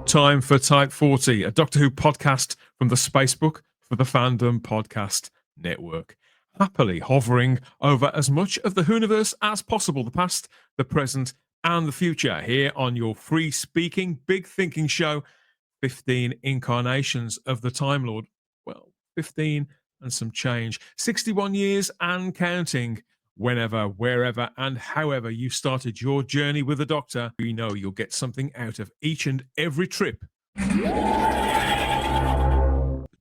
Time for Type 40, a Doctor Who podcast from the Spacebook for the Fandom Podcast Network. Happily hovering over as much of the Whoniverse as possible, the past, the present, and the future, here on your free-speaking, big-thinking show, 15 incarnations of the Time Lord. Well, 15 and some change. 61 years and counting. Whenever, wherever, and however you started your journey with the Doctor, we know you'll get something out of each and every trip.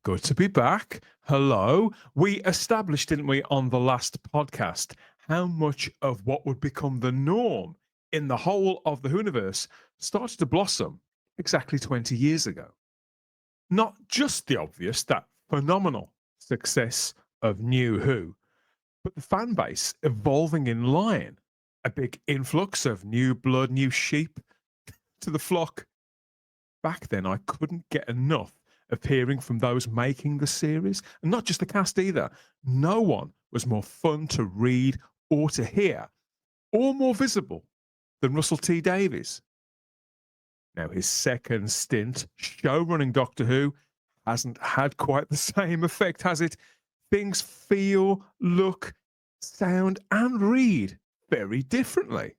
Good to be back. Hello. We established, didn't we, on the last podcast, how much of what would become the norm in the whole of the Whoniverse started to blossom exactly 20 years ago. Not just the obvious, that phenomenal success of New Who, but the fan base evolving in line, a big influx of new blood, new sheep to the flock. Back then, I couldn't get enough of hearing from those making the series, and not just the cast either. No one was more fun to read or to hear, or more visible than Russell T Davies. Now, his second stint showrunning Doctor Who hasn't had quite the same effect, has it? Things feel, look, sound, and read very differently.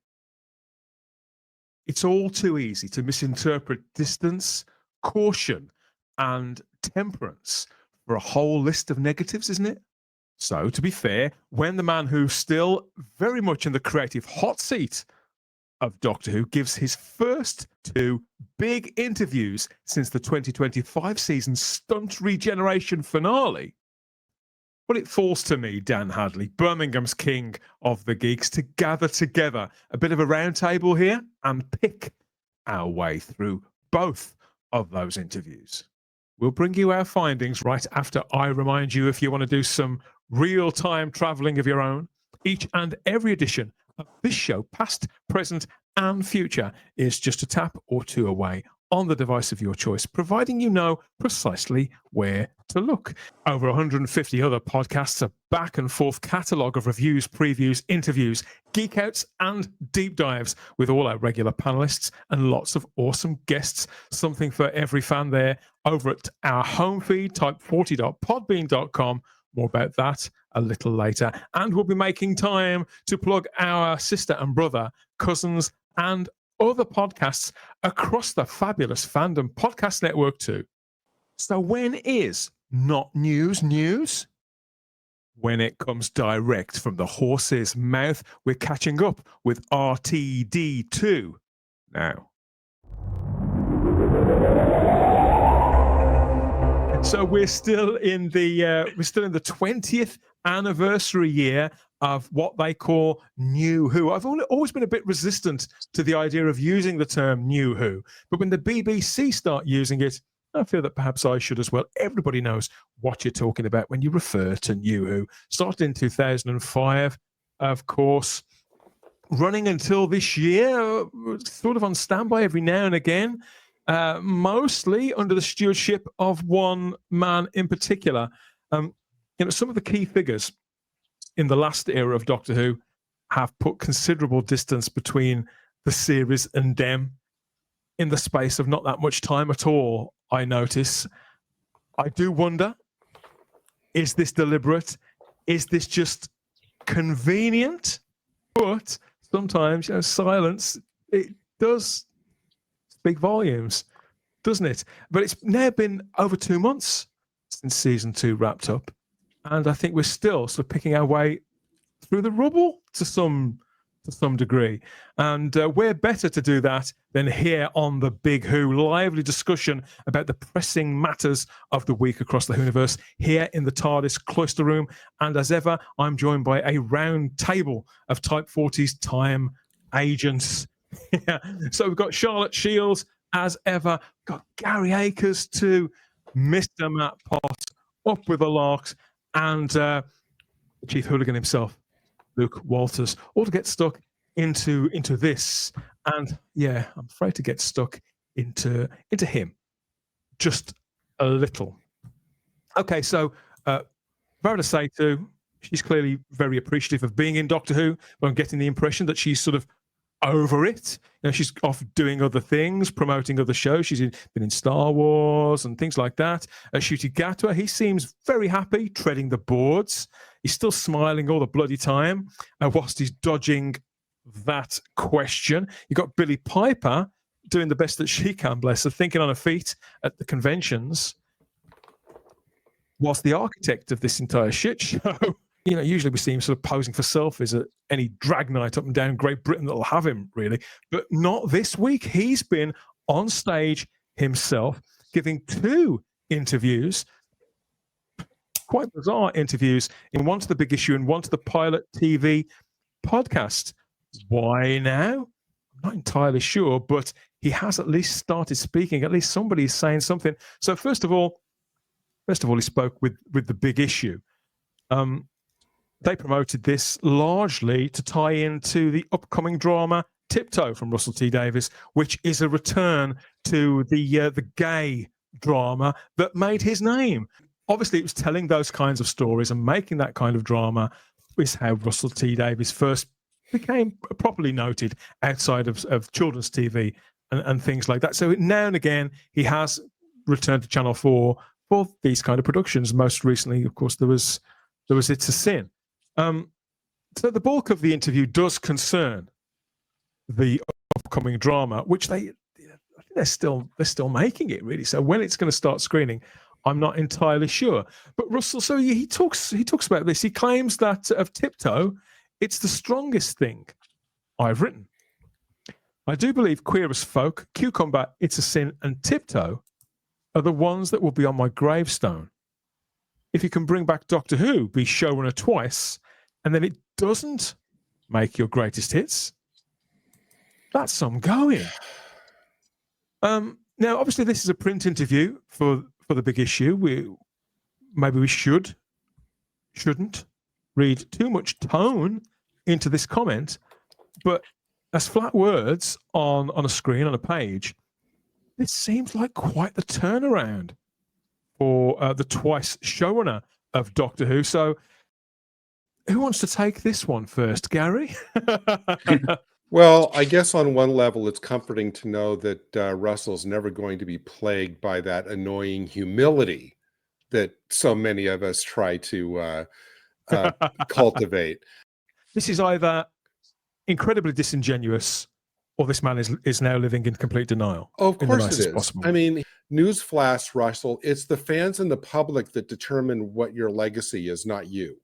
It's all too easy to misinterpret distance, caution, and temperance for a whole list of negatives, isn't it? So, to be fair, when the man who's still very much in the creative hot seat of Doctor Who gives his first two big interviews since the 2025 season stunt regeneration finale, well, it falls to me, Dan Hadley, Birmingham's king of the geeks, to gather together a bit of a roundtable here and pick our way through both of those interviews. We'll bring you our findings right after I remind you, if you want to do some real-time traveling of your own, each and every edition of this show, past, present, and future, is just a tap or two away on the device of your choice, providing you know precisely where to look. Over 150 other podcasts, a back and forth catalogue of reviews, previews, interviews, geek outs, and deep dives with all our regular panelists and lots of awesome guests. Something for every fan there over at our home feed, type40.podbean.com. More about that a little later. And we'll be making time to plug our sister and brother, cousins, and other podcasts across the fabulous Fandom Podcast Network too. So when is not news news? When it comes direct from the horse's mouth. We're catching up with RTD2 now. So we're still in the 20th anniversary year of what they call New Who. I've always been a bit resistant to the idea of using the term New Who, but when the BBC start using it, I feel that perhaps I should as well. Everybody knows what you're talking about when you refer to New Who. Started in 2005, of course, running until this year, sort of on standby every now and again, mostly under the stewardship of one man in particular. Some of the key figures in the last era of Doctor Who have put considerable distance between the series and them in the space of not that much time at all, I notice. I do wonder, is this deliberate? Is this just convenient? But sometimes, silence, it does speak volumes, doesn't it? But it's now been over 2 months since season 2 wrapped up. And I think we're still sort of picking our way through the rubble to some degree. And we're better to do that than here on the Big Who. Lively discussion about the pressing matters of the week across the Whoniverse here in the TARDIS cloister room. And as ever, I'm joined by a round table of Type 40's time agents. Yeah. So we've got Charlotte Shields, as ever. Got Gary Akers too. Mr. Matt Potts, up with the larks. And Chief Hooligan himself, Luke Walters, all to get stuck into this. And yeah, I'm afraid to get stuck into him just a little. Okay, so Varda Satu, she's clearly very appreciative of being in Doctor Who, but I'm getting the impression that she's sort of over it. She's off doing other things, promoting other shows. She's been in Star Wars and things like that. Ncuti Gatwa, he seems very happy treading the boards. He's still smiling all the bloody time whilst he's dodging that question. You got Billie Piper doing the best that she can, bless her, thinking on her feet at the conventions, whilst the architect of this entire shit show, usually we see him sort of posing for selfies at any drag night up and down Great Britain that'll have him, really. But not this week. He's been on stage himself, giving 2 interviews, quite bizarre interviews, in one to The Big Issue and one to the Pilot TV podcast. Why now? I'm not entirely sure, but he has at least started speaking. At least somebody's saying something. So first of all, he spoke with The Big Issue. They promoted this largely to tie into the upcoming drama Tiptoe from Russell T Davies, which is a return to the gay drama that made his name. Obviously, it was telling those kinds of stories and making that kind of drama is how Russell T Davies first became properly noted outside of children's TV and things like that. So now and again, he has returned to Channel 4 for these kind of productions. Most recently, of course, there was It's a Sin. So the bulk of the interview does concern the upcoming drama, which I think they're still making it, really. So when it's going to start screening, I'm not entirely sure. But Russell, so he talks about this. He claims that of Tiptoe, it's the strongest thing I've written. I do believe Queer as Folk, Cucumber, It's a Sin, and Tiptoe are the ones that will be on my gravestone. If you can bring back Doctor Who, be showrunner twice, and then it doesn't make your greatest hits, that's some going. Now, obviously, this is a print interview for The Big Issue. Maybe we shouldn't read too much tone into this comment, but as flat words on a screen, on a page, this seems like quite the turnaround for the twice showrunner of Doctor Who. So who wants to take this one first, Gary? Well, I guess on one level, it's comforting to know that Russell's never going to be plagued by that annoying humility that so many of us try to cultivate. This is either incredibly disingenuous or this man is now living in complete denial. Oh, of course it is. Possible. I mean, newsflash, Russell, it's the fans and the public that determine what your legacy is, not you.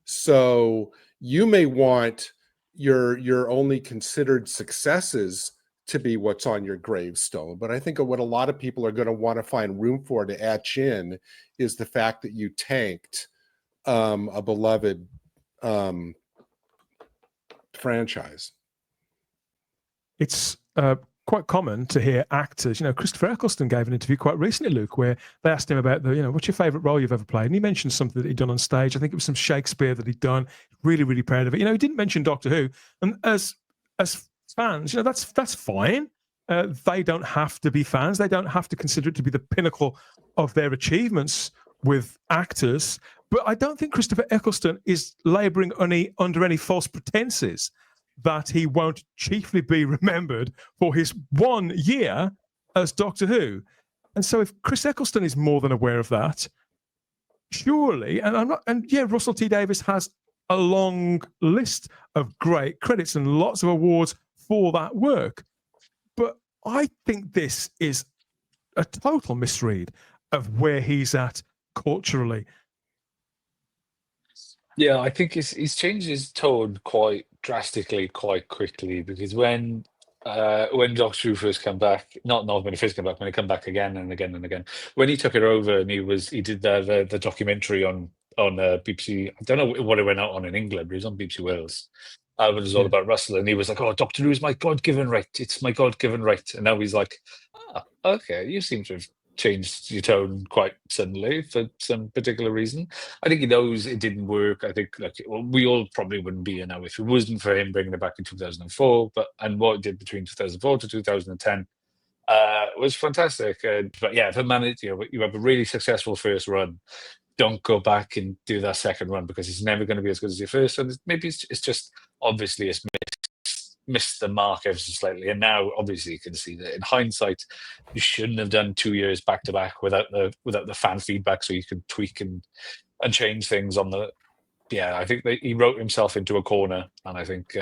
So you may want your only considered successes to be what's on your gravestone, but I think what a lot of people are going to want to find room for to etch in is the fact that you tanked a beloved franchise. It's quite common to hear actors, Christopher Eccleston gave an interview quite recently, Luke, where they asked him about what's your favorite role you've ever played? And he mentioned something that he'd done on stage. I think it was some Shakespeare that he'd done. Really, really proud of it. He didn't mention Doctor Who. And as fans, that's fine. They don't have to be fans. They don't have to consider it to be the pinnacle of their achievements with actors. But I don't think Christopher Eccleston is laboring under any false pretenses that he won't chiefly be remembered for his 1 year as Doctor Who. And so if Chris Eccleston is more than aware of that, surely, Russell T Davies has a long list of great credits and lots of awards for that work. But I think this is a total misread of where he's at culturally. Yeah, I think he's changed his tone quite drastically, quite quickly, because when Doctor Who first came back, not when he first came back, when he come back again and again and again, when he took it over and he did the documentary on BBC. I don't know what it went out on in England, but it was on BBC Wales. It was all about Russell, and he was like, "Oh, Doctor Who is my God-given right. It's my God-given right." And now he's like, okay, you seem to have changed your tone quite suddenly for some particular reason. I think he knows it didn't work. I think we all probably wouldn't be here now if it wasn't for him bringing it back in 2004. And what it did between 2004 to 2010 was fantastic. But yeah, if a man, you have a really successful first run, don't go back and do that second run because it's never going to be as good as your first. And maybe it's just obviously it's missed the mark ever so slightly. And now, obviously, you can see that in hindsight, you shouldn't have done 2 years back to back without the fan feedback, so you could tweak and change things on the. Yeah, I think that he wrote himself into a corner, and I think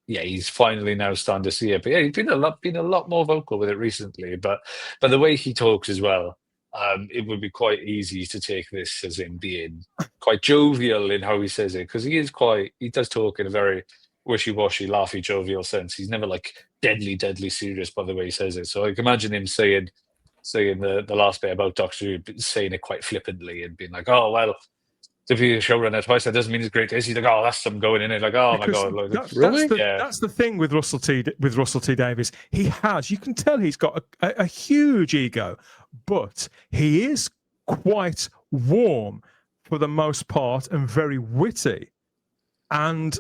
he's finally now starting to see it. But yeah, he's been a lot more vocal with it recently. But the way he talks as well, it would be quite easy to take this as him being quite jovial in how he says it, because he does talk in a very wishy-washy, laughy, jovial sense. He's never like deadly serious by the way he says it. So I can imagine him saying the last bit about Doctor Who, saying it quite flippantly and being like, "Oh well, to be a showrunner twice, that doesn't mean it's great taste." He's like, "Oh, that's some going in it." Like, "Oh Because my god, like, really? That's the thing with Russell T Davies. You can tell he's got a huge ego, but he is quite warm for the most part and very witty. And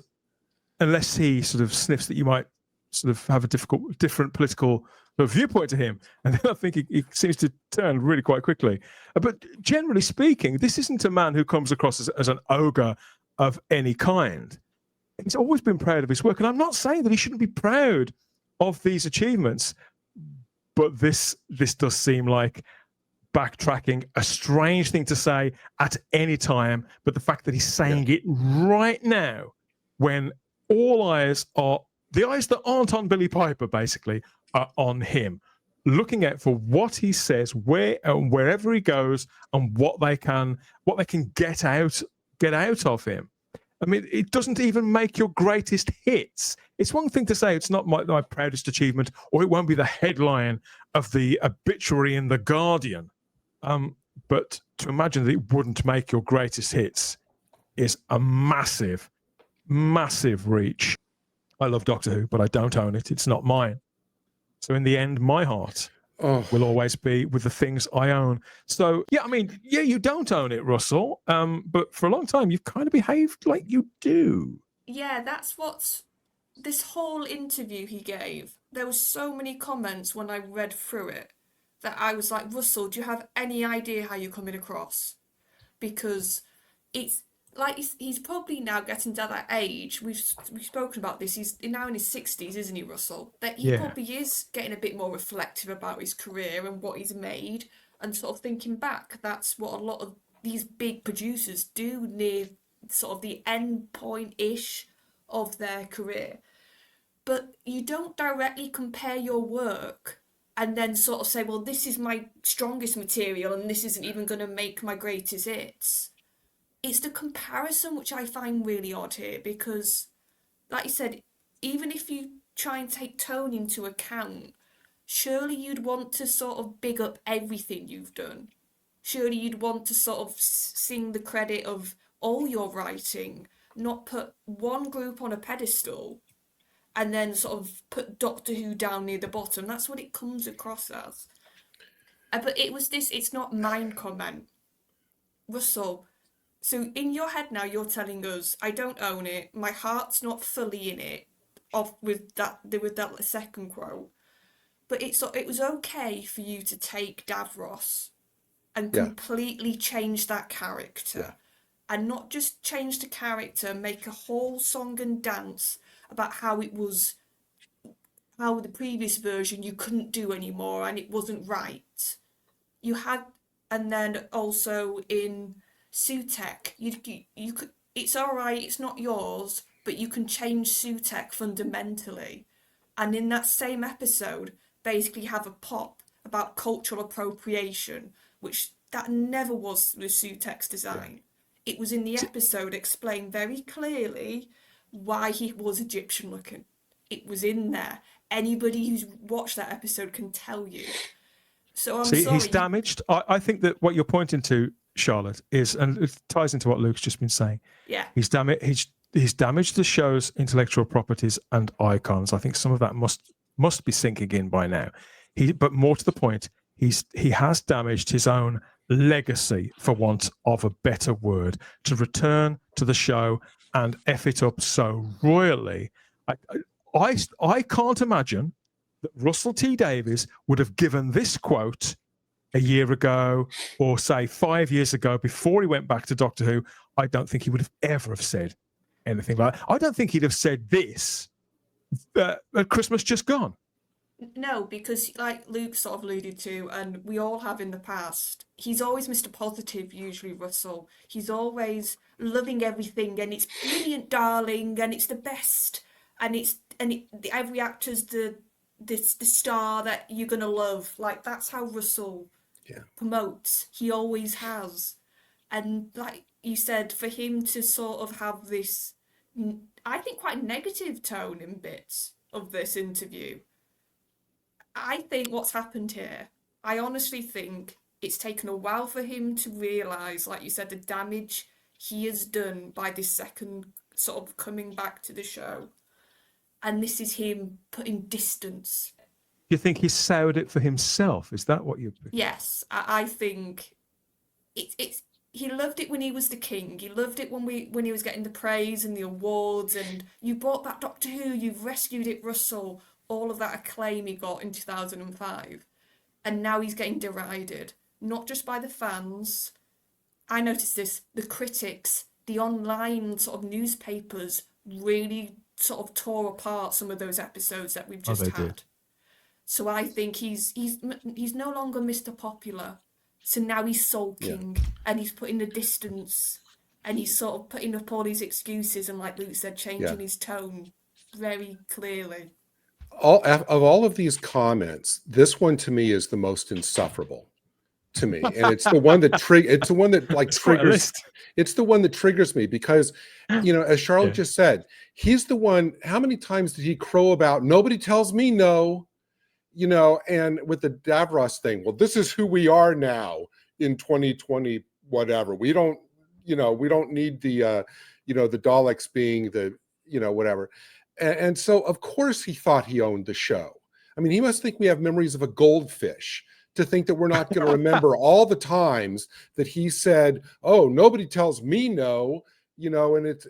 unless he sort of sniffs that you might sort of have a different political viewpoint to him, and then I think he seems to turn really quite quickly. But generally speaking, this isn't a man who comes across as an ogre of any kind. He's always been proud of his work, and I'm not saying that he shouldn't be proud of these achievements, but this does seem like backtracking, a strange thing to say at any time, but the fact that he's saying it right now, when all eyes are the eyes that aren't on Billy Piper, basically, are on him, looking out for what he says, wherever he goes, and what they can get out of him. I mean, it doesn't even make your greatest hits. It's one thing to say it's not my proudest achievement, or it won't be the headline of the obituary in The Guardian. But to imagine that it wouldn't make your greatest hits is a massive, massive reach. I love Doctor Who, but I don't own it. It's not mine. So in the end, my heart will always be with the things I own. So, yeah, I mean, yeah, you don't own it, Russell. But for a long time, you've kind of behaved like you do. Yeah, that's what's... This whole interview he gave, there were so many comments when I read through it that I was like, Russell, do you have any idea how you're coming across? Because it's like he's probably now getting to that age. We've spoken about this. He's now in his 60s, isn't he, Russell? That he probably is getting a bit more reflective about his career and what he's made, and sort of thinking back. That's what a lot of these big producers do near sort of the end point-ish of their career. But you don't directly compare your work and then sort of say, well, this is my strongest material and this isn't even going to make my greatest hits. It's the comparison which I find really odd here, because, like you said, even if you try and take tone into account, surely you'd want to sort of big up everything you've done. Surely you'd want to sort of sing the credit of all your writing, not put one group on a pedestal and then sort of put Doctor Who down near the bottom. That's what it comes across as. But it's not mine comment. Russell, so in your head now, you're telling us, I don't own it, my heart's not fully in it, with that second quote. But it was okay for you to take Davros and completely change that character. And not just change the character, make a whole song and dance about how the previous version you couldn't do anymore and it wasn't right. And then also in Sutek, you could, it's all right, it's not yours, but you can change Sutek fundamentally. And in that same episode, basically have a pop about cultural appropriation, which that never was with Sutek's design. It was in the episode explained very clearly why he was Egyptian looking. It was in there. Anybody who's watched that episode can tell you. So I'm sorry. He's damaged. I think that what you're pointing to, Charlotte, is, and it ties into what Luke's just been saying. Yeah. He's damaged the show's intellectual properties and icons. I think some of that must be sinking in by now. But more to the point, he has damaged his own legacy, for want of a better word, to return to the show and F it up so royally. I can't imagine that Russell T Davies would have given this quote a year ago, or say 5 years ago, before he went back to Doctor Who. I don't think he would have ever have said anything like that. I don't think he'd have said this Christmas just gone? No, because like Luke sort of alluded to, and we all have in the past, he's always Mr. Positive, usually Russell. He's always loving everything, and it's brilliant, darling, and it's the best, and every actor's the star that you're gonna love. Like that's how Russell promotes. He always has, and like you said, for him to sort of have this, I think, quite negative tone in bits of this interview. I think what's happened here, I honestly think it's taken a while for him to realise, like you said, the damage he has done by this second sort of coming back to the show. And this is him putting distance. You think he soured it for himself? Is that what you... Yes, I think it's he loved it when he was the king. He loved it when he was getting the praise and the awards, and you brought back Doctor Who, you've rescued it, Russell. All of that acclaim he got in 2005, and now he's getting derided, not just by the fans. I noticed this, the critics, the online sort of newspapers really sort of tore apart some of those episodes that we've just had. Did. So I think he's no longer Mr. Popular. So now he's sulking and he's putting the distance, and he's sort of putting up all these excuses, and like Luke said, changing his tone very clearly. Of all of these comments, this one to me is the most insufferable to me, and it's the one that it's the one that like triggers. It's the one that triggers me because, as Charlotte just said, he's the one. How many times did he crow about nobody tells me no, and with the Davros thing? Well, this is who we are now in 2020. Whatever, we don't need the the Daleks being the whatever. And so, of course, he thought he owned the show. I mean, he must think we have memories of a goldfish to think that we're not going to remember all the times that he said, "Oh, nobody tells me no," and it's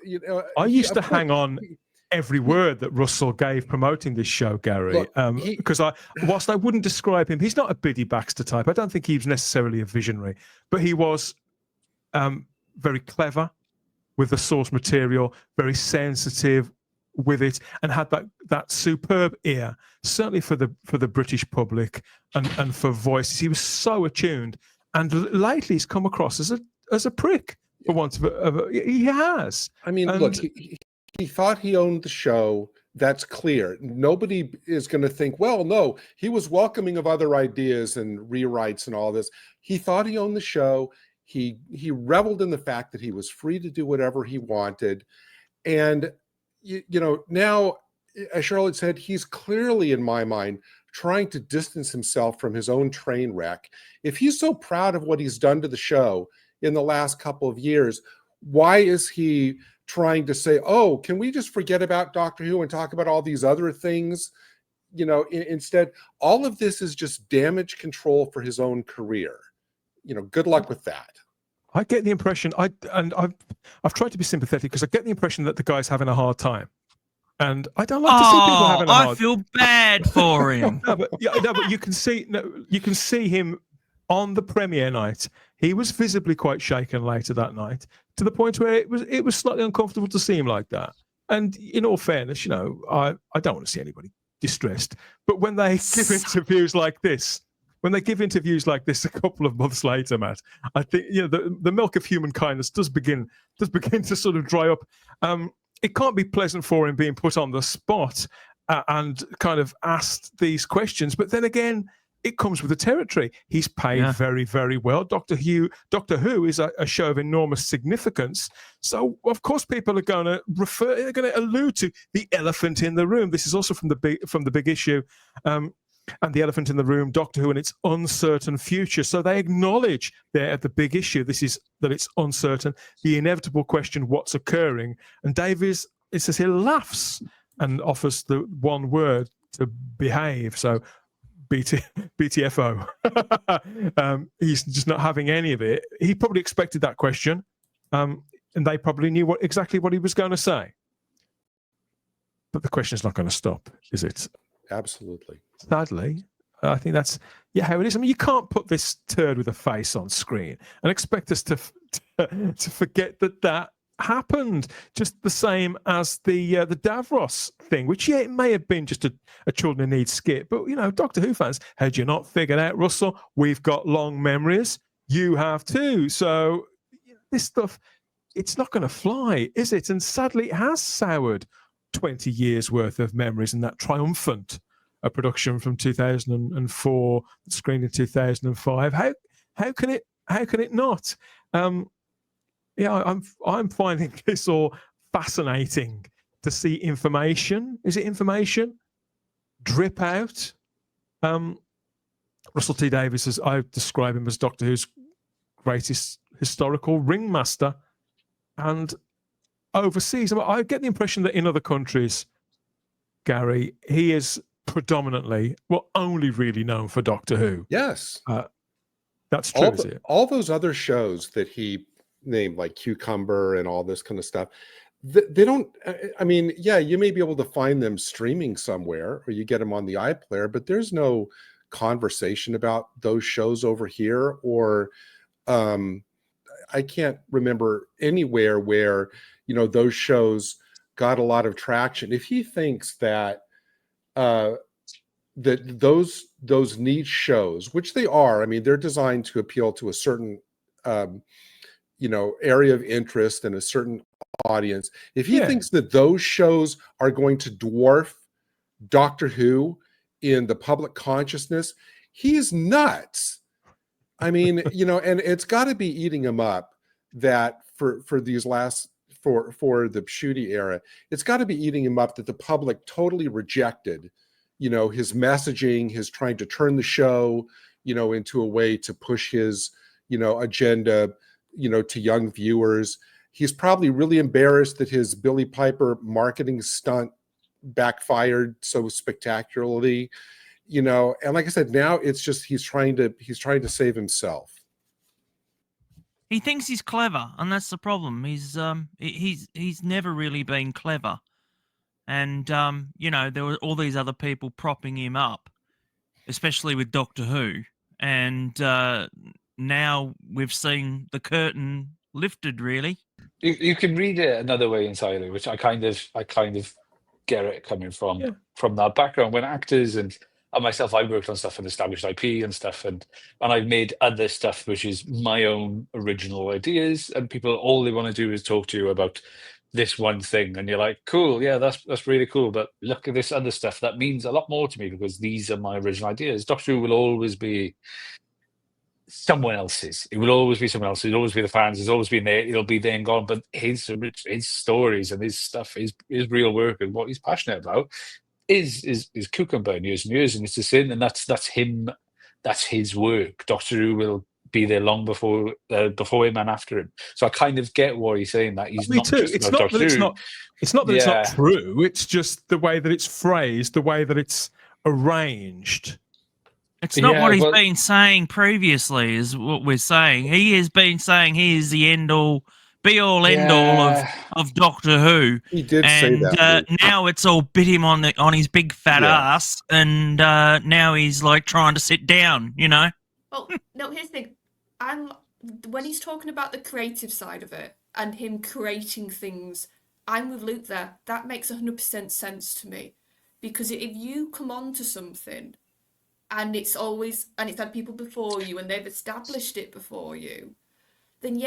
I used to hang on every word that Russell gave promoting this show, Gary, because whilst I wouldn't describe him, he's not a Biddy Baxter type. I don't think he was necessarily a visionary, but he was very clever with the source material, very sensitive with it, and had that superb ear, certainly for the British public and for voices. He was so attuned, and lately he's come across as a prick, for want of he has. I mean, look, he thought he owned the show. That's clear. Nobody is going to think, well, no, he was welcoming of other ideas and rewrites and all this. He thought he owned the show. He reveled in the fact that he was free to do whatever he wanted, and now, as Charlotte said, he's clearly, in my mind, trying to distance himself from his own train wreck. If he's so proud of what he's done to the show in the last couple of years, why is he trying to say, oh, can we just forget about Doctor Who and talk about all these other things? Instead, all of this is just damage control for his own career. Good luck with that. I get the impression, I've tried to be sympathetic because I get the impression that the guy's having a hard time, and I don't like to see people having a hard. I feel bad for him. but you can see him on the premiere night. He was visibly quite shaken later that night, to the point where it was slightly uncomfortable to see him like that. And in all fairness, I don't want to see anybody distressed, but when they give interviews like this. When they give interviews like this a couple of months later, Matt, I think the milk of human kindness does begin to sort of dry up. It can't be pleasant for him being put on the spot and kind of asked these questions. But then again, it comes with the territory. He's paid very, very well. Doctor Who is a show of enormous significance. So of course, people are going to allude to the elephant in the room. This is also from the big issue. And the elephant in the room, Doctor Who and its uncertain future. So they acknowledge there at the big issue, that it's uncertain, the inevitable question, what's occurring. And Davies, it says he laughs and offers the one word to behave. So BTFO. He's just not having any of it. He probably expected that question. And they probably knew exactly what he was going to say. But the question is not going to stop, is it? Absolutely. Sadly, I think that's how it is. I mean, you can't put this turd with a face on screen and expect us to forget that happened, just the same as the Davros thing, which it may have been just a Children in Need skit, but Doctor Who fans, had you not figured out, Russell, we've got long memories. You have too. So this stuff, it's not going to fly, is it? And sadly, it has soured 20 years worth of memories in that triumphant production from 2004, screened in 2005. How can it not? I'm finding this all fascinating to see information. Is it information? Drip out. Russell T Davies, as I describe him, as Doctor Who's greatest historical ringmaster, and overseas, I get the impression that in other countries, Gary, he is predominantly, only really known for Doctor Who. Yes. That's true, is it? All those other shows that he named, like Cucumber and all this kind of stuff, they don't, I mean, yeah, you may be able to find them streaming somewhere, or you get them on the iPlayer, but there's no conversation about those shows over here, or I can't remember anywhere where, those shows got a lot of traction. If he thinks that that those niche shows, which they are, I mean, they're designed to appeal to a certain area of interest and a certain audience. If he thinks that those shows are going to dwarf Doctor Who in the public consciousness, he's nuts. I mean, and it's got to be eating him up that for these last for the Shooty era, it's got to be eating him up that the public totally rejected, his messaging, his trying to turn the show, into a way to push his, agenda, to young viewers. He's probably really embarrassed that his Billy Piper marketing stunt backfired so spectacularly, and like I said, now it's just he's trying to save himself. He thinks he's clever, and that's the problem. He's never really been clever, and there were all these other people propping him up, especially with Doctor Who, and now we've seen the curtain lifted. Really, you can read it another way entirely, which I kind of get it coming from that background. When actors and myself, I worked on stuff and established IP and stuff, and I've made other stuff which is my own original ideas, and people, all they want to do is talk to you about this one thing, and you're like, cool, yeah, that's really cool, but look at this other stuff that means a lot more to me because these are my original ideas. Doctor Who will always be someone else's. It will always be someone else's. It'll always be the fans. It's always been there. It'll be there and gone. But his stories and his stuff, his real work and what he's passionate about is Cucumber and Years, and it's a sin, and that's him. That's his work. Doctor Who will be there long before him and after him. So I kind of get what he's saying, that he's not just it's about not Doctor that Who. It's not that it's not true. It's just the way that it's phrased, the way that it's arranged. It's not what he's been saying previously, is what we're saying. He has been saying he is the end-all, be-all, end-all of Doctor Who. He did say that. Now it's all bit him on his big fat ass, and now he's like trying to sit down, Well, no, here's the thing. When he's talking about the creative side of it and him creating things, I'm with Luke there. That makes 100% sense to me. Because if you come on to something and it's had people before you and they've established it before you, then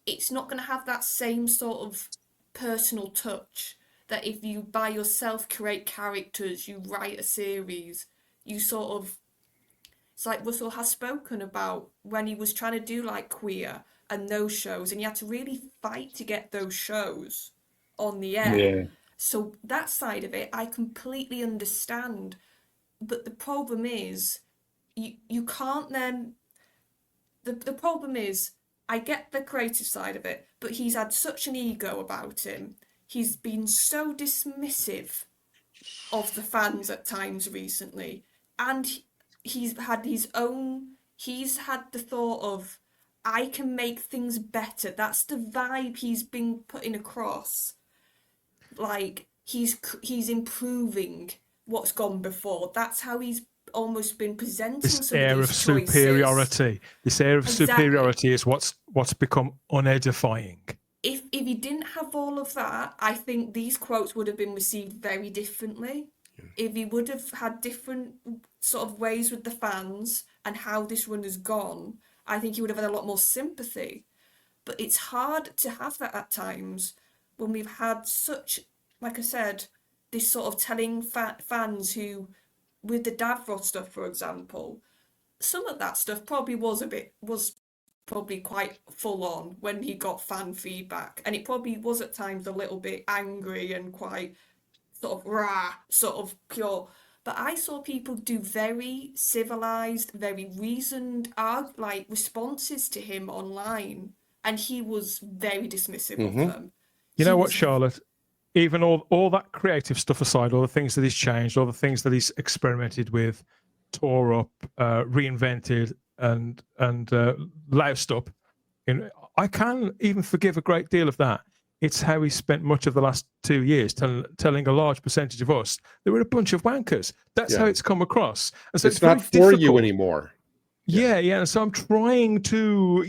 it's not going to have that same sort of personal touch that if you by yourself create characters, you write a series, you sort of, it's like Russell has spoken about when he was trying to do like Queer and those shows, and you had to really fight to get those shows on the air. Yeah. So that side of it, I completely understand. But the problem is, you can't then... The problem is, I get the creative side of it, but he's had such an ego about him. He's been so dismissive of the fans at times recently. And he's had the thought of, I can make things better. That's the vibe he's been putting across. Like, he's improving what's gone before. That's how he's almost been presenting this some air of of these choices. superiority. This air of superiority is what's become unedifying. if he didn't have all of that, I think these quotes would have been received very differently. If he would have had different sort of ways with the fans and how this run has gone, I think he would have had a lot more sympathy. But it's hard to have that at times when we've had such, like I said, this sort of telling fans who, with the Davros stuff, for example, some of that stuff probably was probably quite full on when he got fan feedback, and it probably was at times a little bit angry and quite sort of rah, sort of pure. But I saw people do very civilized, very reasoned, like responses to him online, and he was very dismissive of them. You know what, Charlotte? Even all that creative stuff aside, all the things that he's changed, all the things that he's experimented with, tore up, reinvented, and loused up, I can even forgive a great deal of that. It's how he spent much of the last 2 years telling a large percentage of us that we're a bunch of wankers. That's how it's come across. And so it's not for you anymore. Yeah. And so I'm trying to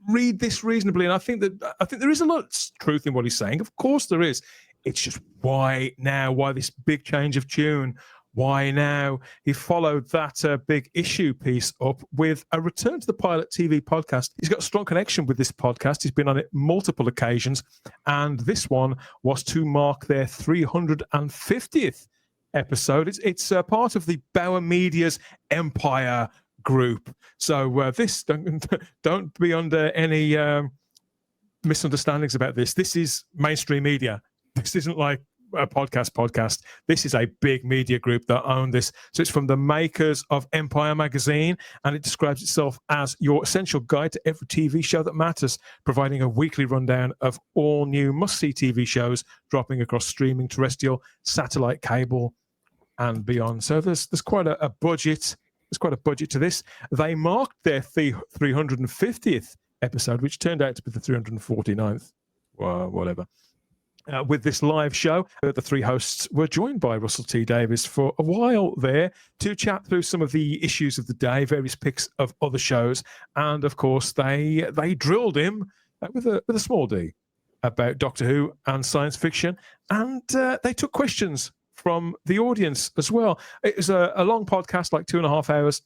read this reasonably, and I think there is a lot of truth in what he's saying. Of course there is. It's just why now? Why this big change of tune? Why now? He followed that big issue piece up with a return to the Pilot TV podcast. He's got a strong connection with this podcast. He's been on it multiple occasions, and this one was to mark their 350th episode. It's part of the Bauer Media's Empire group. So this don't be under any misunderstandings about this. This is mainstream media. This isn't like a podcast. This is a big media group that own this. So it's from the makers of Empire magazine, and it describes itself as your essential guide to every TV show that matters, providing a weekly rundown of all new must-see TV shows dropping across streaming, terrestrial, satellite, cable, and beyond. So there's quite a budget. There's quite a budget to this. They marked their 350th episode, which turned out to be the 349th, whatever. With this live show, the three hosts were joined by Russell T Davies for a while there to chat through some of the issues of the day, various picks of other shows, and of course they drilled him with a small d about Doctor Who and science fiction, and they took questions from the audience as well. It was a long podcast, like 2.5 hours.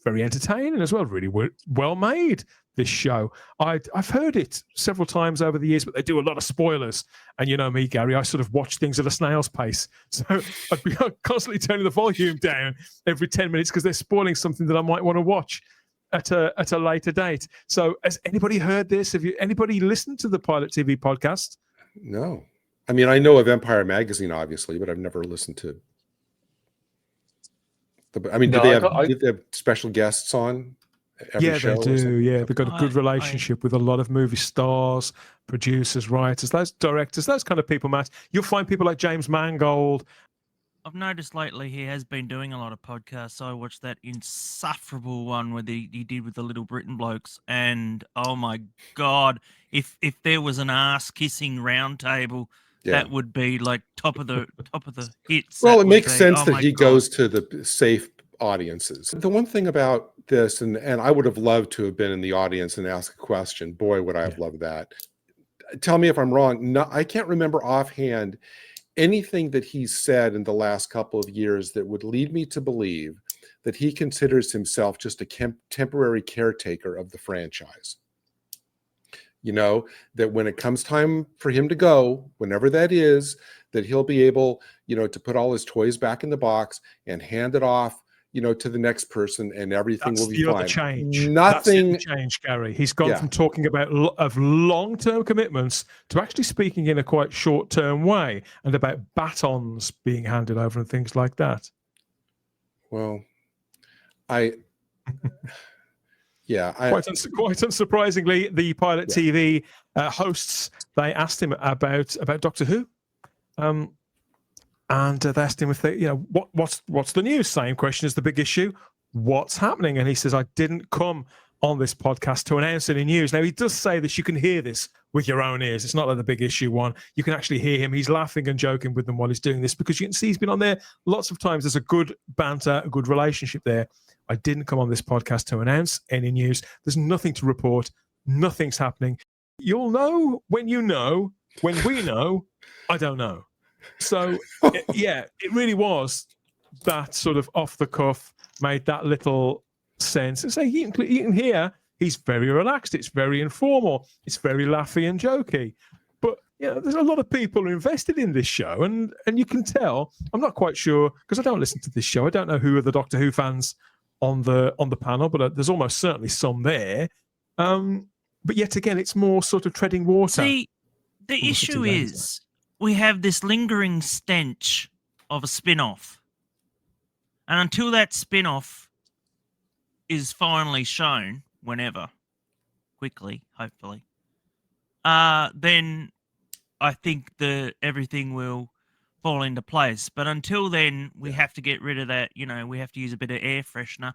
Very entertaining as well, really well made, this show. I've heard it several times over the years, but they do a lot of spoilers. And you know me, Gary, I sort of watch things at a snail's pace. So I'd be constantly turning the volume down every 10 minutes because they're spoiling something that I might want to watch at a later date. So has anybody heard this? Anybody listened to the Pilot TV podcast? No. I mean, I know of Empire magazine, obviously, but I've never listened to. I mean, do they have special guests on every show? They do. Yeah, they've got a good relationship with a lot of movie stars, producers, writers, those directors, those kind of people, Matt. You'll find people like James Mangold. I've noticed lately he has been doing a lot of podcasts. I watched that insufferable one where he did with the Little Britain blokes, and oh my God, if there was an ass-kissing roundtable, that would be like top of the hits. Well, it makes sense that he goes to the safe audiences. The one thing about this, and I would have loved to have been in the audience and ask a question. Boy, would I have loved that. Tell me if I'm wrong. No, I can't remember offhand anything that he's said in the last couple of years that would lead me to believe that he considers himself just a temporary caretaker of the franchise. You know, that when it comes time for him to go, whenever that is, that he'll be able, to put all his toys back in the box and hand it off, to the next person, and everything will be fine. Change. Nothing That's the change, Gary. He's gone from talking about long-term commitments to actually speaking in a quite short-term way, and about batons being handed over and things like that. Well, Quite unsurprisingly, the Pilot TV hosts, they asked him about Doctor Who, and they asked him if what's the news? Same question as the big issue. What's happening? And he says, I didn't come on this podcast to announce any news. Now he does say this. You can hear this with your own ears. It's not like the big issue one. You can actually hear him. He's laughing and joking with them while he's doing this, because you can see he's been on there lots of times. There's a good banter, a good relationship there. I didn't come on this podcast to announce any news. There's nothing to report. Nothing's happening. You'll know when you know. When we know, I don't know. So, yeah, it really was that sort of off the cuff, made that little sense. And say you can hear he's very relaxed. It's very informal. It's very laughy and jokey. But there's a lot of people who invested in this show, and you can tell. I'm not quite sure because I don't listen to this show. I don't know who are the Doctor Who fans on the panel, but there's almost certainly some there. But yet again, it's more sort of treading water. See, the issue is we have this lingering stench of a spin-off. And until that spin-off is finally shown, whenever, quickly, hopefully, then I think everything will fall into place. But until then, we have to get rid of that. We have to use a bit of air freshener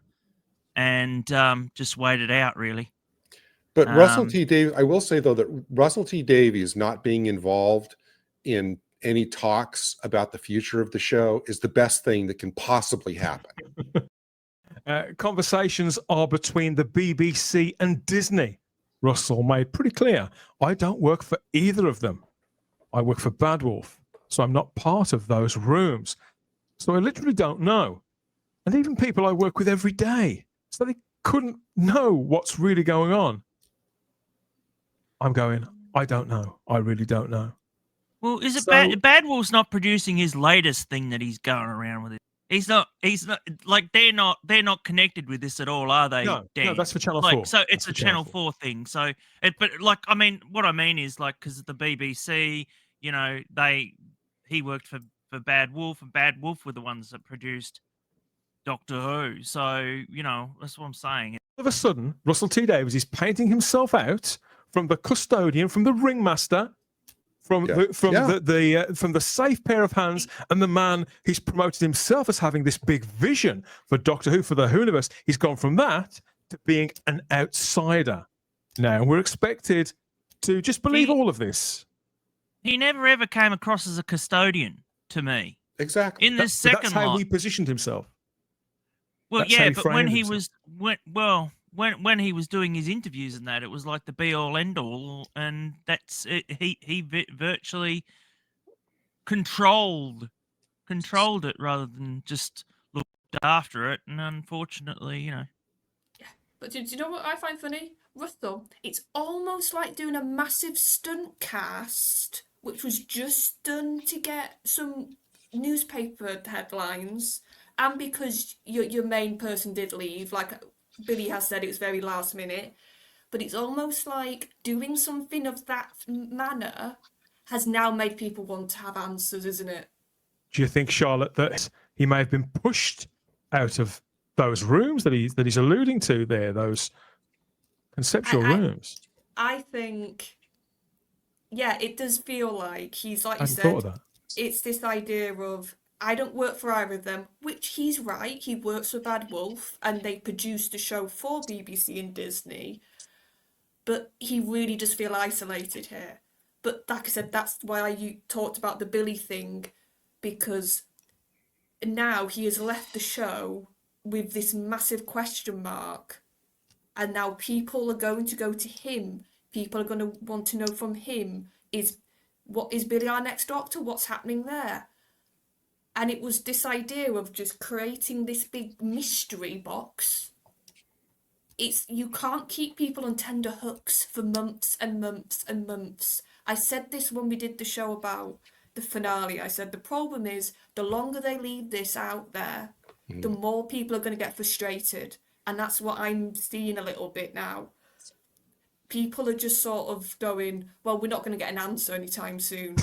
and just wait it out, really. But Russell T Davies, I will say though that Russell T Davies not being involved in any talks about the future of the show is the best thing that can possibly happen. Conversations are between the BBC and Disney. Russell made pretty clear, I don't work for either of them. I work for Bad Wolf, so I'm not part of those rooms. So I literally don't know. And even people I work with every day, so they couldn't know what's really going on. I'm going, I don't know. I really don't know. Well, is it Bad Wolf's not producing his latest thing that he's going around with it? He's not like they're not connected with this at all, are they? No, that's for Channel 4. So it's a Channel 4 thing. So but what I mean is because of the BBC, he worked for Bad Wolf, and Bad Wolf were the ones that produced Doctor Who. So, that's what I'm saying. All of a sudden, Russell T Davies is painting himself out from the custodian, from the ringmaster, from the safe pair of hands, and the man who's promoted himself as having this big vision for Doctor Who, for the Whoniverse. He's gone from that to being an outsider. Now we're expected to just believe all of this. He never ever came across as a custodian to me. Exactly. In this second that's how he positioned himself. Well, That's yeah, but when he when he was doing his interviews and that, it was like the be all end all, and that's it. He virtually controlled it rather than just looked after it. And unfortunately, Yeah, but do you know what I find funny, Russell? It's almost like doing a massive stunt cast, which was just done to get some newspaper headlines, and because your main person did leave, like Billy has said, it was very last minute, but it's almost like doing something of that manner has now made people want to have answers, isn't it? Do you think, Charlotte, that he may have been pushed out of those rooms that he's alluding to there, those conceptual rooms? I think, yeah, it does feel like he's, like you I hadn't thought said, of that. it's this idea of, I don't work for either of them, which he's right. He works for Bad Wolf, and they produced a show for BBC and Disney. But he really does feel isolated here. But like I said, that's why you talked about the Billy thing, because now he has left the show with this massive question mark, and now people are going to go to him. People are going to want to know from him, what is Billy our next Doctor? What's happening there? And it was this idea of just creating this big mystery box. You can't keep people on tender hooks for months and months and months. I said this when we did the show about the finale. I said the problem is the longer they leave this out there, the more people are going to get frustrated. And that's what I'm seeing a little bit now. People are just sort of going, well, we're not going to get an answer anytime soon.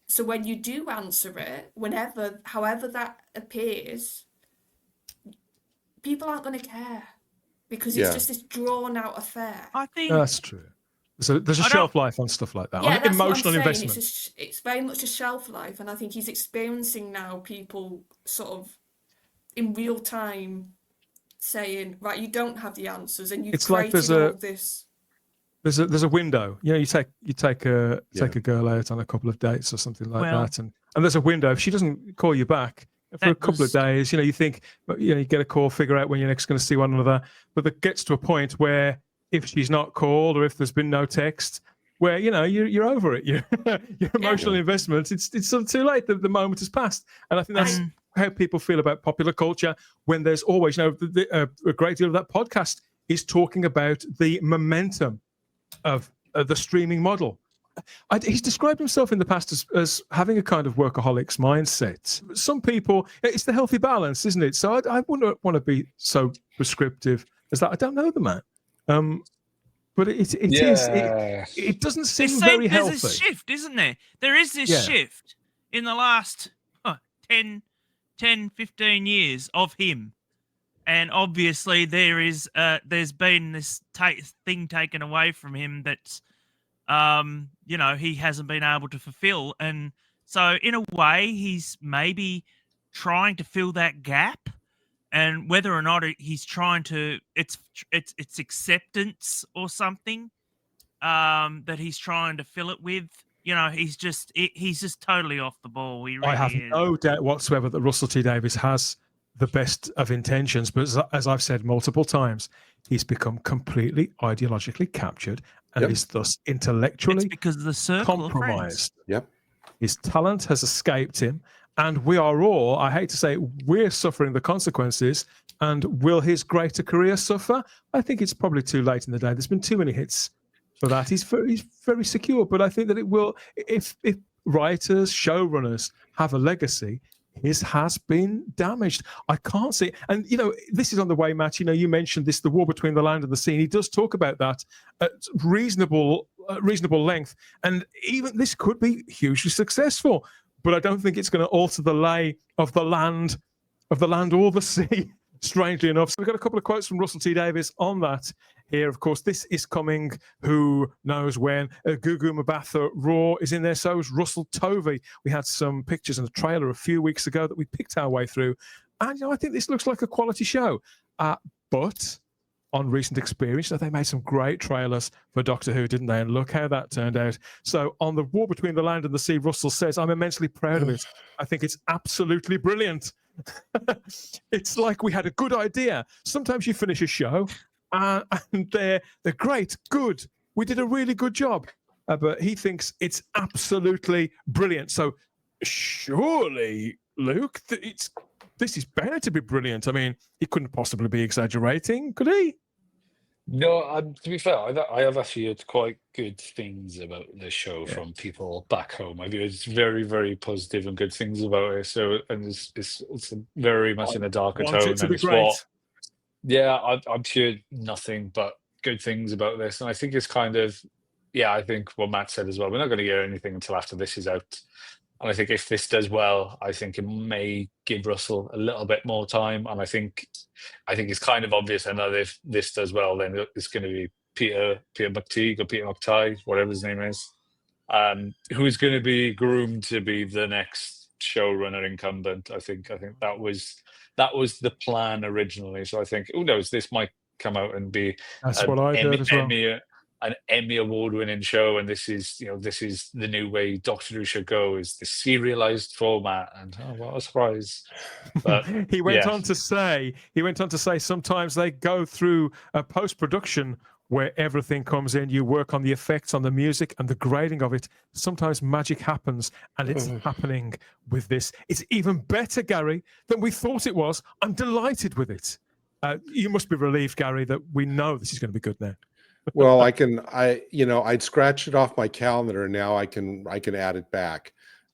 So when you do answer it, however that appears, people aren't going to care, because it's just this drawn out affair. I think That's true. There's a shelf life on stuff like that. Yeah, on that's emotional what I'm saying. investment. It's very much a shelf life, and I think he's experiencing now people sort of in real time saying, right, you don't have the answers, and you've created all this. There's a window. You take a girl out on a couple of dates or something like that, and there's a window. If she doesn't call you back for a couple of days, you think, you get a call, figure out when you're next going to see one another. But it gets to a point where if she's not called or if there's been no text, where you're over it. Your emotional investment. It's sort of too late. The moment has passed, and I think that's how people feel about popular culture. When there's always, a great deal of that podcast is talking about the momentum of the streaming model. He's described himself in the past as having a kind of workaholic's mindset. Some people, it's the healthy balance, isn't it? So I wouldn't want to be so prescriptive as that. I don't know the man. But it doesn't seem very healthy. There's a shift, isn't there? There is this shift in the last 10, 15 years of him. And obviously there's been this thing taken away from him that's, he hasn't been able to fulfill. And so in a way, he's maybe trying to fill that gap. And whether or not he's trying to, it's acceptance or something that he's trying to fill it with. He's just totally off the ball. I have no doubt whatsoever that Russell T Davies has the best of intentions, but as I've said multiple times, he's become completely ideologically captured and is thus intellectually because of the circle compromised. Of friends. His talent has escaped him. And we are all, I hate to say it, we're suffering the consequences. And will his greater career suffer? I think it's probably too late in the day. There's been too many hits for that. He's very secure. But I think that it will, if writers, showrunners have a legacy, his has been damaged. I can't see. And, this is on the way, Matt. You mentioned this, the war between the land and the sea. And he does talk about that at reasonable length. And even this could be hugely successful. But I don't think it's going to alter the lay of the land or the sea, strangely enough. So we've got a couple of quotes from Russell T Davies on that here. Of course, this is coming, who knows when. Gugu Mbatha Raw is in there. So is Russell Tovey. We had some pictures and a trailer a few weeks ago that we picked our way through. And, I think this looks like a quality show. But on recent experience, they made some great trailers for Doctor Who, didn't they? And look how that turned out. So on the war between the land and the sea, Russell says, I'm immensely proud of it. I think it's absolutely brilliant. It's like we had a good idea. Sometimes you finish a show and they're great, good. We did a really good job. But he thinks it's absolutely brilliant. So surely, Luke, this is better to be brilliant. I mean, he couldn't possibly be exaggerating, could he? No, to be fair, I have actually heard quite good things about the show from people back home. I've heard very, very positive and good things about it. So, and it's very much in a darker tone. It to be great. I've heard nothing but good things about this, and I think it's kind of, I think what Matt said as well. We're not going to hear anything until after this is out. And I think if this does well, I think it may give Russell a little bit more time. And I think it's kind of obvious. I know if this does well, then it's going to be Peter McTeague or Peter McTighe, whatever his name is, who's going to be groomed to be the next showrunner incumbent. I think that was the plan originally. So I think, who knows, this might come out and be what I heard as well. An Emmy award-winning show, and this is the new way Doctor Who should go, is the serialized format. And what a surprise! But he went on to say sometimes they go through a post-production where everything comes in. You work on the effects, on the music, and the grading of it. Sometimes magic happens, and it's happening with this. It's even better, Gary, than we thought it was. I'm delighted with it. You must be relieved, Gary, that we know this is going to be good now. Well, I'd scratch it off my calendar, and now I can add it back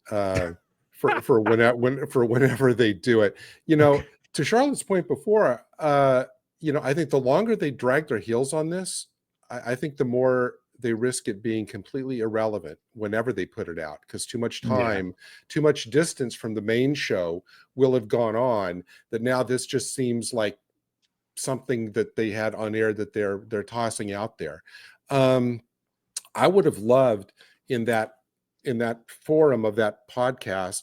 for whenever they do it. To Charlotte's point before, I think the longer they drag their heels on this, I think the more they risk it being completely irrelevant whenever they put it out, because too much time, too much distance from the main show will have gone on, that now this just seems like something that they had on air that they're tossing out there. I would have loved in that forum of that podcast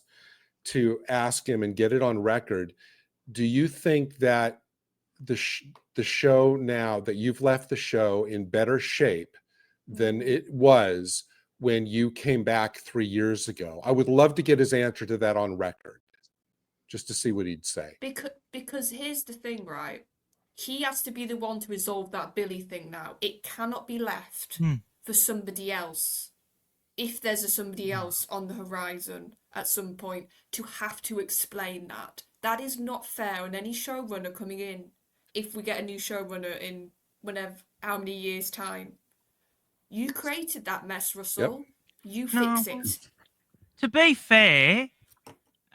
to ask him and get it on record. Do you think that the show, now that you've left the show in better shape than it was when you came back 3 years ago? I would love to get his answer to that on record, just to see what he'd say. Because here's the thing, right? He has to be the one to resolve that Billy thing now. It cannot be left for somebody else. If there's a somebody else on the horizon at some point to have to explain that. That is not fair on any showrunner coming in. If we get a new showrunner in how many years' time. You created that mess, Russell. You fix it. To be fair,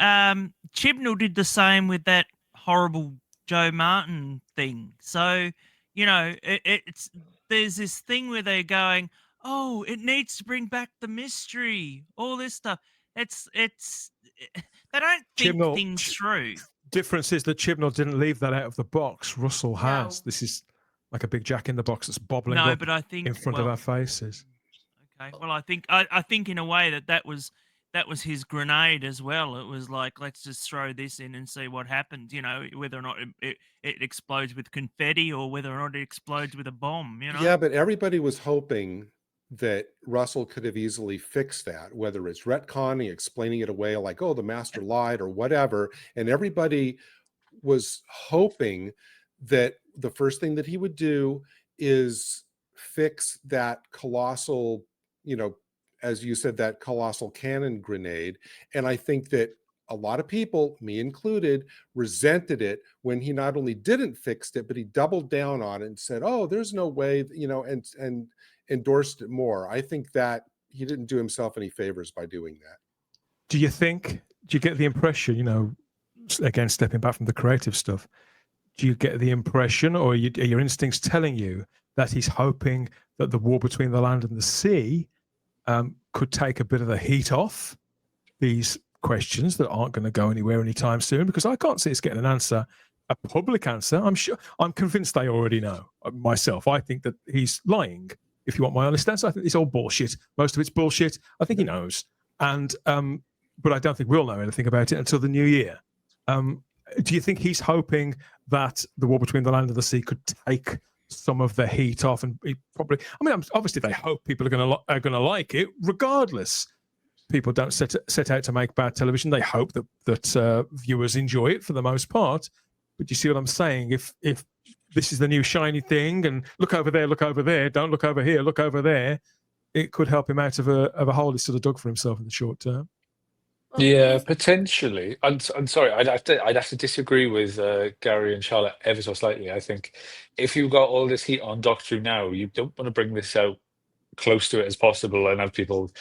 Chibnall did the same with that horrible Joe Martin thing. So, you know, it's there's this thing where they're going, oh, it needs to bring back the mystery, all this stuff. It's they don't think things through. Difference is that Chibnall didn't leave that out of the box. Russell has. This is like a big jack in the box that's bobbling up but I think, in front of our faces. Okay. Well, I think in a way that was his grenade as well. It was like, let's just throw this in and see what happens. You know, whether or not it explodes with confetti or whether or not it explodes with a bomb. You know. Yeah, but everybody was hoping that Russell could have easily fixed that, whether it's retconning, explaining it away, like, oh, the master lied or whatever. And everybody was hoping that the first thing that he would do is fix that colossal, you know, as you said, that colossal cannon grenade. And I think that a lot of people, me included, resented it when he not only didn't fix it, but he doubled down on it and said, oh, there's no way, you know, and endorsed it more. I think that he didn't do himself any favors by doing that. Do you get the impression, you know, again, stepping back from the creative stuff, do you get the impression, or are your instincts telling you that he's hoping that the war between the land and the sea could take a bit of the heat off these questions that aren't going to go anywhere anytime soon? Because I can't see us getting an answer, a public answer. I'm convinced they already know. Myself, I think that he's lying. If you want my honest answer, I think it's all bullshit. Most of it's bullshit. I think he knows, and but I don't think we'll know anything about it until the new year. Do you think he's hoping that the war between the land and the sea could take some of the heat off? And he probably, I mean, obviously they hope people are going to like it, regardless. People don't set out to make bad television. They hope that viewers enjoy it for the most part. But you see what I'm saying? If this is the new shiny thing, and look over there, don't look over here, look over there, it could help him out of a hole he sort of dug for himself in the short term. Yeah, potentially. I'm sorry, I'd have to disagree with Gary and Charlotte ever so slightly. I think if you've got all this heat on Doctor Who now, you don't want to bring this out close to it as possible and have people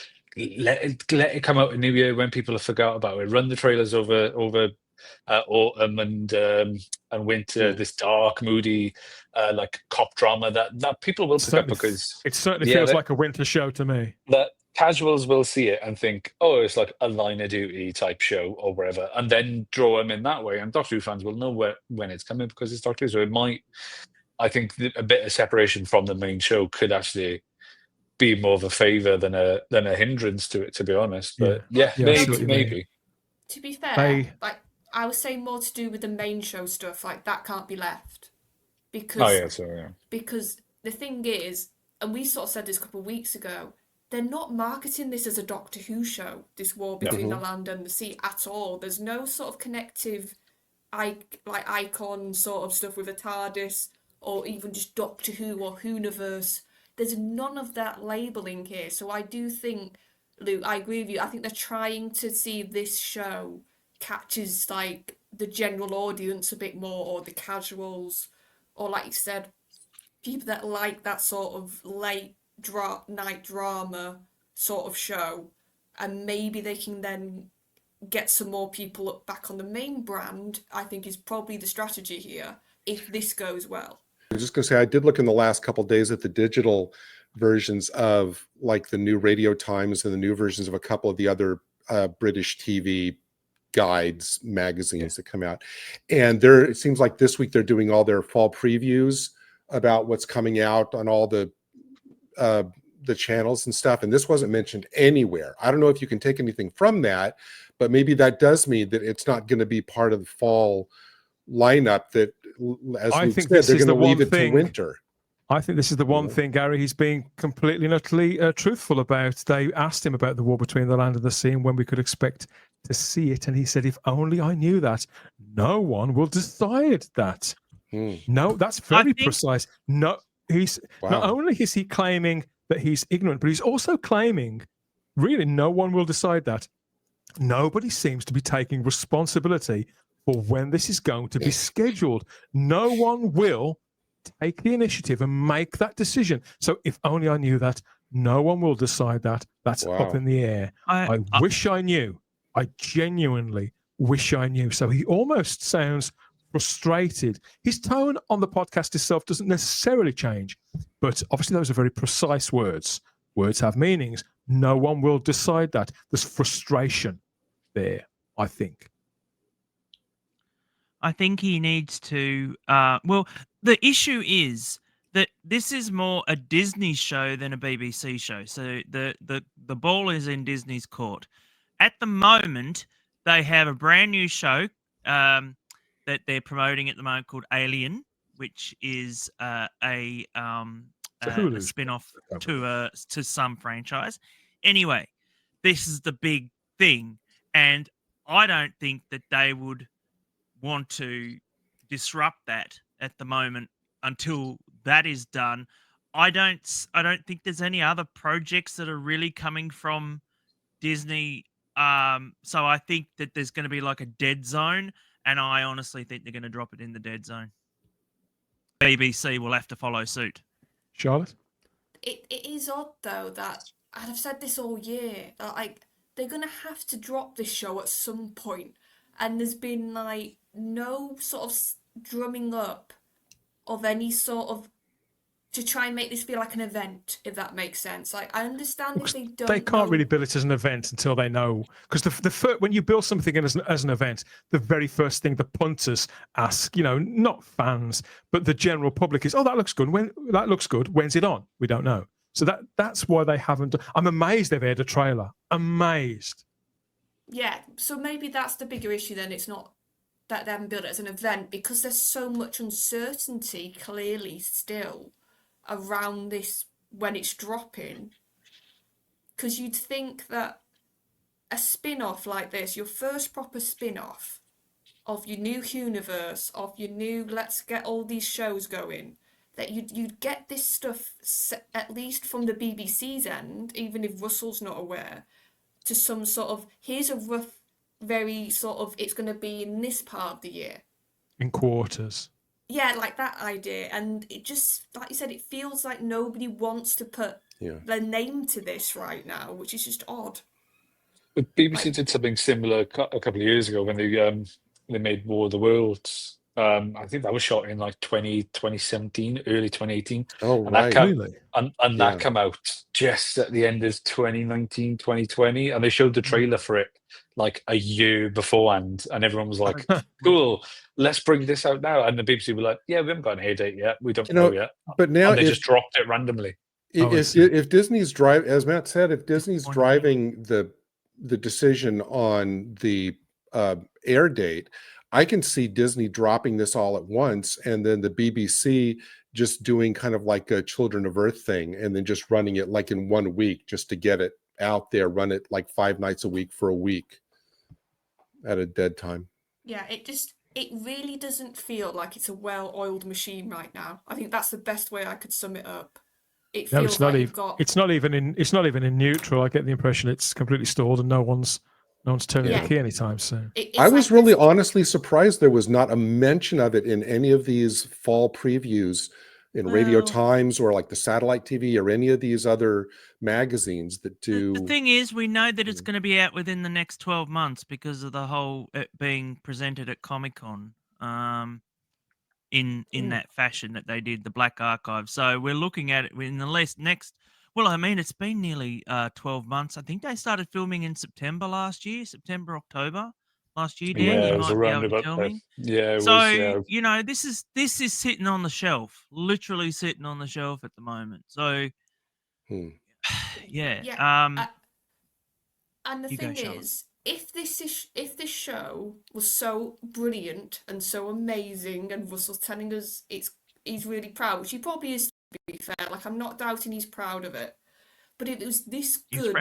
let it come out in New Year when people have forgot about it. Run the trailers over autumn and winter. This dark, moody, like cop drama that people will pick up, because it certainly feels like a winter show to me. That casuals will see it and think, oh, it's like a Line of Duty type show or whatever, and then draw them in that way. And Doctor Who fans will know when it's coming, because it's Doctor Who. So it might, I think, a bit of separation from the main show could actually be more of a favor than a hindrance to it, to be honest. But maybe. To be fair, I would say more to do with the main show stuff. Like, that can't be left, because because the thing is, and we sort of said this a couple of weeks ago, they're not marketing this as a Doctor Who show, this war between the land and the sea, at all. There's no sort of connective icon sort of stuff with a TARDIS, or even just Doctor Who or Whoniverse. There's none of that labelling here. So I do think, Luke, I agree with you. I think they're trying to see this show catches like the general audience a bit more, or the casuals, or like you said, people that like that sort of late night drama sort of show, and maybe they can then get some more people back on the main brand. I think is probably the strategy here, if this goes well. I'm just going to say, I did look in the last couple of days at the digital versions of like the new Radio Times and the new versions of a couple of the other British TV guides, magazines that come out. And it seems like this week they're doing all their fall previews about what's coming out on all the channels and stuff. And this wasn't mentioned anywhere. I don't know if you can take anything from that, but maybe that does mean that it's not going to be part of the fall lineup, that, as we said, they're going to leave it to winter. I think this is the one thing, Gary, he's being completely and utterly truthful about. They asked him about the war between the land and the sea and when we could expect to see it. And he said, if only I knew that. No one will decide that. No, that's I very think- precise. No, he's not Wow. only is he claiming that he's ignorant, but he's also claiming, really, no one will decide that. Nobody seems to be taking responsibility for when this is going to be scheduled. No one will take the initiative and make that decision. So if only I knew that, no one will decide that. That's up Wow. in the air. I wish I knew. I genuinely wish I knew. So he almost sounds frustrated. His tone on the podcast itself doesn't necessarily change, but obviously those are very precise words. Words have meanings. No one will decide that. There's frustration there, I think. I think he needs to. Well, the issue is that this is more a Disney show than a BBC show. So the ball is in Disney's court. At the moment, they have a brand new show that they're promoting at the moment called Alien, which is a Hulu spin-off to some franchise. Anyway, this is the big thing, and I don't think that they would want to disrupt that at the moment until that is done. I don't think there's any other projects that are really coming from Disney. So I think that there's going to be like a dead zone, and I honestly think they're going to drop it in the dead zone. BBC will have to follow suit. Charlotte? It is odd though that, and I've said this all year, that like they're gonna have to drop this show at some point, and there's been like no sort of drumming up of any sort of to try and make this feel like an event, if that makes sense. Like I understand if they don't. They can't know... really bill it as an event until they know, because when you build something in as an event, the very first thing the punters ask, not fans, but the general public is, "Oh, that looks good. That looks good. When's it on?" We don't know. So that's why they haven't. I'm amazed they've aired a trailer. Amazed. Yeah, so maybe that's the bigger issue then. It's not that they haven't built it as an event, because there's so much uncertainty clearly still around this when it's dropping. Because you'd think that a spin-off like this, your first proper spin-off of your new universe, of your new let's get all these shows going, that you'd get this stuff at least from the BBC's end, even if Russell's not aware, to some sort of, here's a rough, very sort of, it's going to be in this part of the year. In quarters. Yeah, like that idea. And it just, like you said, it feels like nobody wants to put their name to this right now, which is just odd. But BBC did something similar a couple of years ago when they made War of the Worlds. I think that was shot in like 2017, early 2018. Oh, and right. That came out just at the end of 2019, 2020. And they showed the trailer for it like a year beforehand. And everyone was like, cool, let's bring this out now. And the BBC were like, yeah, we haven't got an air date yet. We don't know yet. But now and they just dropped it randomly. If Disney's as Matt said, if Disney's driving the decision on the air date, I can see Disney dropping this all at once, and then the BBC just doing kind of like a Children of Earth thing, and then just running it like in 1 week just to get it out there, run it like 5 nights a week for a week at a dead time. Yeah, it really doesn't feel like it's a well-oiled machine right now. I think that's the best way I could sum it up. It feels it's not like even. It's not even in neutral. I get the impression it's completely stalled, and no one's turning the key anytime soon. I was really honestly surprised there was not a mention of it in any of these fall previews in Radio Times or like the satellite TV or any of these other magazines that do. The thing is, we know that it's going to be out within the next 12 months because of the whole it being presented at Comic-Con. In that fashion that they did, the Black Archive. So we're looking at it in the next. Well, I mean, it's been nearly 12 months. I think they started filming in September, October last year. Dan, Yeah, you it was might be around able to about tell there. me. Yeah, it so was. Yeah. This is sitting on the shelf, literally sitting on the shelf at the moment. So, yeah. And the thing is, if this show was so brilliant and so amazing, and Russell's telling us he's really proud, which he probably is, to be fair. Like, I'm not doubting he's proud of it. But if it was this good,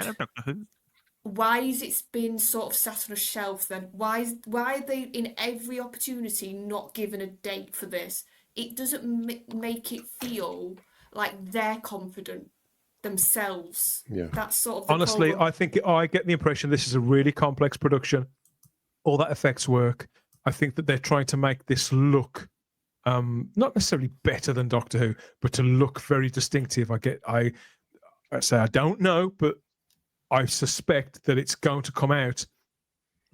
why is it been sort of sat on a shelf then? Why are they in every opportunity not given a date for this? it doesn't make it feel like they're confident themselves. Yeah. That's sort of the Honestly, problem. I get the impression this is a really complex production. All that effects work. I think that they're trying to make this look not necessarily better than Doctor Who, but to look very distinctive. I say I don't know, but I suspect that it's going to come out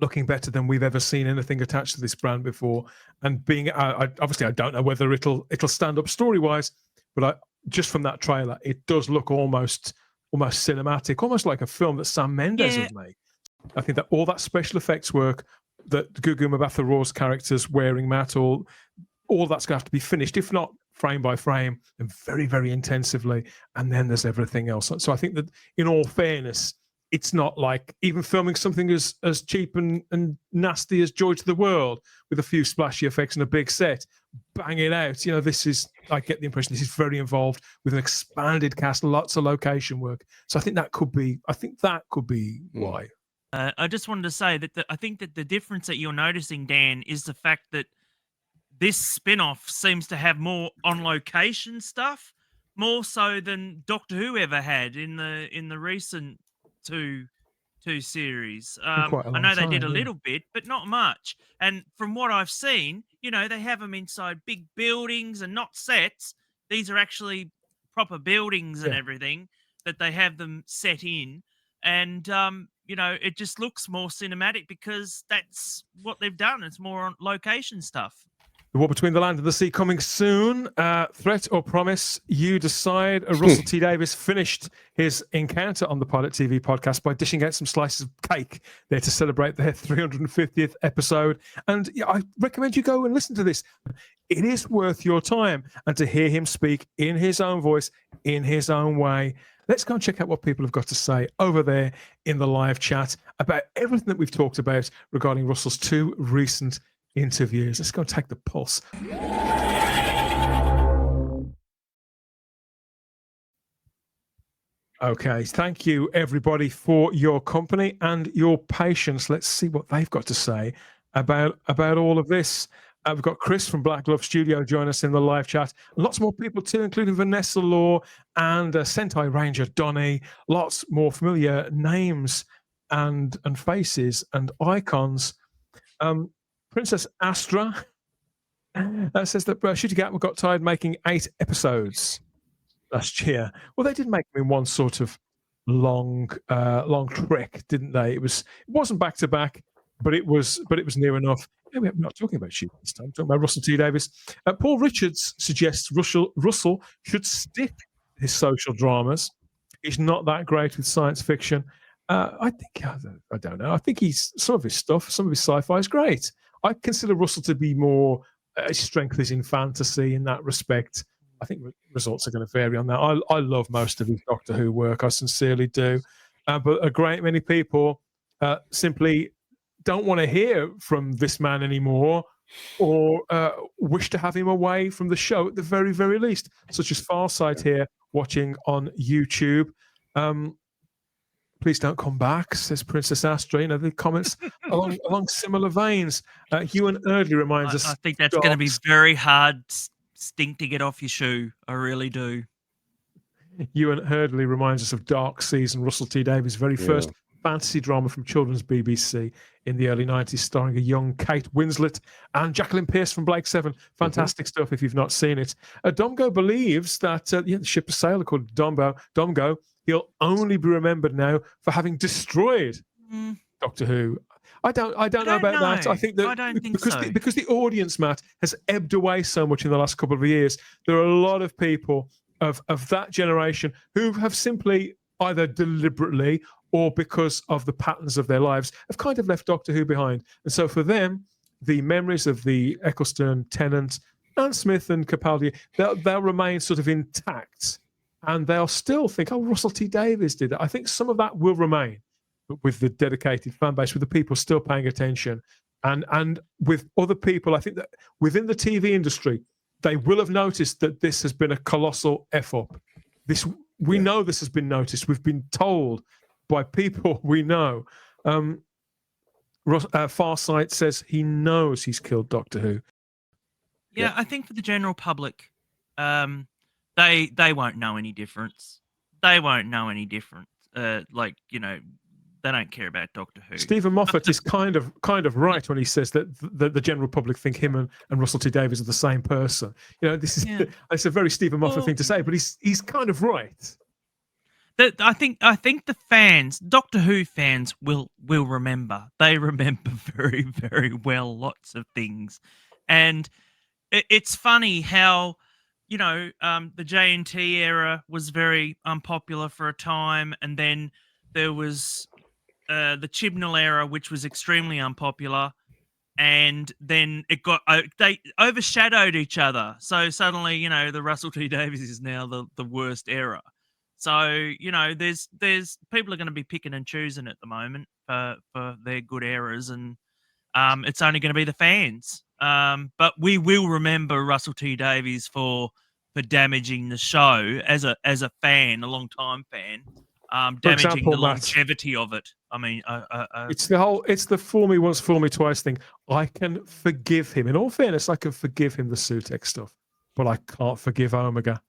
looking better than we've ever seen anything attached to this brand before. And being, obviously, I don't know whether it'll stand up story wise, but just from that trailer, it does look almost cinematic, almost like a film that Sam Mendes would make. I think that all that special effects work, that Gugu Mbatha Raw's characters wearing Matt, all that's going to have to be finished, if not frame by frame, and very, very intensively. And then there's everything else. So I think that, in all fairness, it's not like even filming something as cheap and nasty as Joy to the World with a few splashy effects and a big set, bang it out. This is, I get the impression this is very involved with an expanded cast, lots of location work. So I think that could be why. I just wanted to say that I think that the difference that you're noticing, Dan, is the fact that this spin-off seems to have more on-location stuff, more so than Doctor Who ever had in the recent two series. I know they did a little bit, but not much. And from what I've seen, they have them inside big buildings and not sets. These are actually proper buildings and everything that they have them set in. And, it just looks more cinematic because that's what they've done. It's more on location stuff. The War Between the Land and the Sea coming soon. Threat or promise, you decide. Russell T Davies finished his encounter on the Pilot TV podcast by dishing out some slices of cake there to celebrate their 350th episode. And I recommend you go and listen to this. It is worth your time. And to hear him speak in his own voice, in his own way. Let's go and check out what people have got to say over there in the live chat about everything that we've talked about regarding Russell's two recent interviews. Let's go and take the pulse. Okay, thank you everybody for your company and your patience. Let's see what they've got to say about all of this. We've got Chris from Black Glove Studio join us in the live chat. Lots more people too, including Vanessa Law and Sentai Ranger Donny. Lots more familiar names and faces and icons. Princess Astra says that Shooty Gatwa got tired making 8 episodes last year. Well, they did make them in one sort of long trek, didn't they? It wasn't back to back, but it was near enough. We're not talking about Shooty this time. We're talking about Russell T Davies. Paul Richards suggests Russell should stick his social dramas. He's not that great with science fiction. I don't know. I think some of his stuff, some of his sci-fi is great. I consider Russell to be more, his strength is in fantasy in that respect. I think results are going to vary on that. I love most of his Doctor Who work. I sincerely do. But a great many people simply don't want to hear from this man anymore, or wish to have him away from the show at the very, very least, such as Farsight here watching on YouTube. Please don't come back, says Princess Astra. The comments along similar veins. Ewan Erdley reminds us. I think that's going to be very hard stink to get off your shoe. I really do. Ewan Erdley reminds us of Dark Seas and Russell T Davies' very first fantasy drama from children's BBC in the early 90s, starring a young Kate Winslet and Jacqueline Pearce from Blake 7. Fantastic stuff if you've not seen it. Domgo believes that the ship has sailed, according to Domgo. He'll only be remembered now for having destroyed Doctor Who. I don't know about that. I think that I don't think so. Because the audience, Matt, has ebbed away so much in the last couple of years. There are a lot of people of that generation who have simply either deliberately or because of the patterns of their lives have kind of left Doctor Who behind. And so for them, the memories of the Eccleston, Tennant, and Smith and Capaldi, they'll remain sort of intact. And they'll still think, oh, Russell T Davies did that. I think some of that will remain, but with the dedicated fan base, with the people still paying attention. And with other people, I think that within the TV industry, they will have noticed that this has been a colossal F-up. We know this has been noticed. We've been told by people we know. Farsight says he knows he's killed Doctor Who. Yeah, I think for the general public, they won't know any difference. They won't know any difference. Like, you know, they don't care about Doctor Who. Stephen Moffat is kind of right when he says that the general public think him and Russell T Davies are the same person. You know, this is it's a very Stephen Moffat thing to say, but he's kind of right. I think the fans, Doctor Who fans, will remember. They remember very, very well lots of things, and it's funny how, you know, the JNT era was very unpopular for a time, and then there was the Chibnall era, which was extremely unpopular, and then it got they overshadowed each other. So suddenly, you know, the Russell T Davies is now the worst era. So, you know, there's people are going to be picking and choosing at the moment for their good eras, and it's only going to be the fans. But we will remember Russell T Davies for damaging the show as a fan, a long time fan. Damaging example, the Matt, longevity of it. I mean, it's the fool me once, fool me twice thing. I can forgive him. In all fairness, I can forgive him the Sutex stuff, but I can't forgive Omega.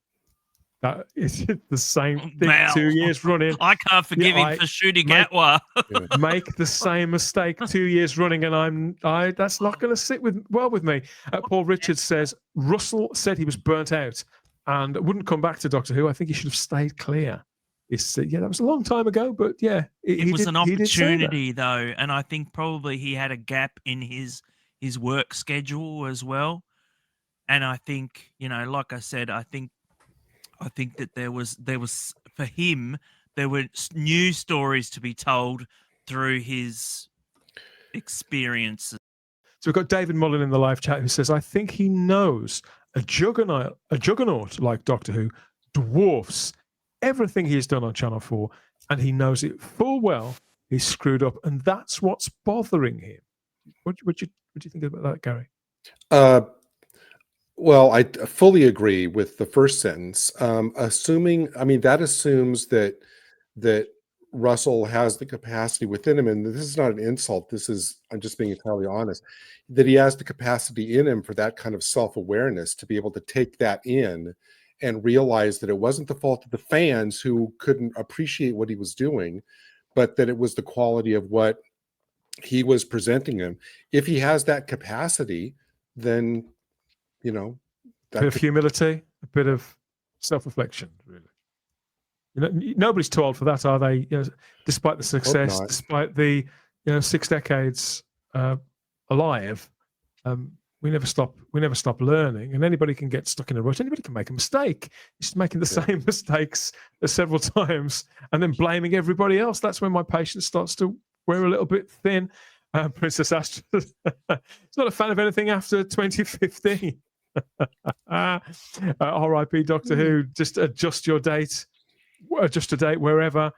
That is the same thing. Well, 2 years running. I can't forgive him for shooting Atwa. Make the same mistake 2 years running, and that's not going to sit well with me. Paul Richards says Russell said he was burnt out and wouldn't come back to Doctor Who. I think he should have stayed clear. That was a long time ago, but yeah, it was an opportunity though, and I think probably he had a gap in his work schedule as well. And I think, you know, like I said, I think that there was for him, there were new stories to be told through his experiences. So we've got David Mullen in the live chat who says, I think he knows a juggernaut like Doctor Who dwarfs everything he's done on Channel 4, and he knows it full well. He's screwed up, and that's what's bothering him. What do you think about that, Gary? Well, I fully agree with the first sentence. That assumes that Russell has the capacity within him, and this is not an insult. I'm just being entirely honest, that he has the capacity in him for that kind of self-awareness to be able to take that in and realize that it wasn't the fault of the fans who couldn't appreciate what he was doing, but that it was the quality of what he was presenting him. If he has that capacity, then, you know, a bit of humility, a bit of self-reflection, really. You know, nobody's too old for that, are they? You know, despite the success, despite the 6 decades alive, we never stop learning, and anybody can get stuck in a rut. Anybody can make a mistake. Just making the same mistakes several times and then blaming everybody else. That's when my patience starts to wear a little bit thin. Princess Astra is not a fan of anything after 2015. R.I.P. Doctor Who. Just adjust your date. Adjust a date wherever.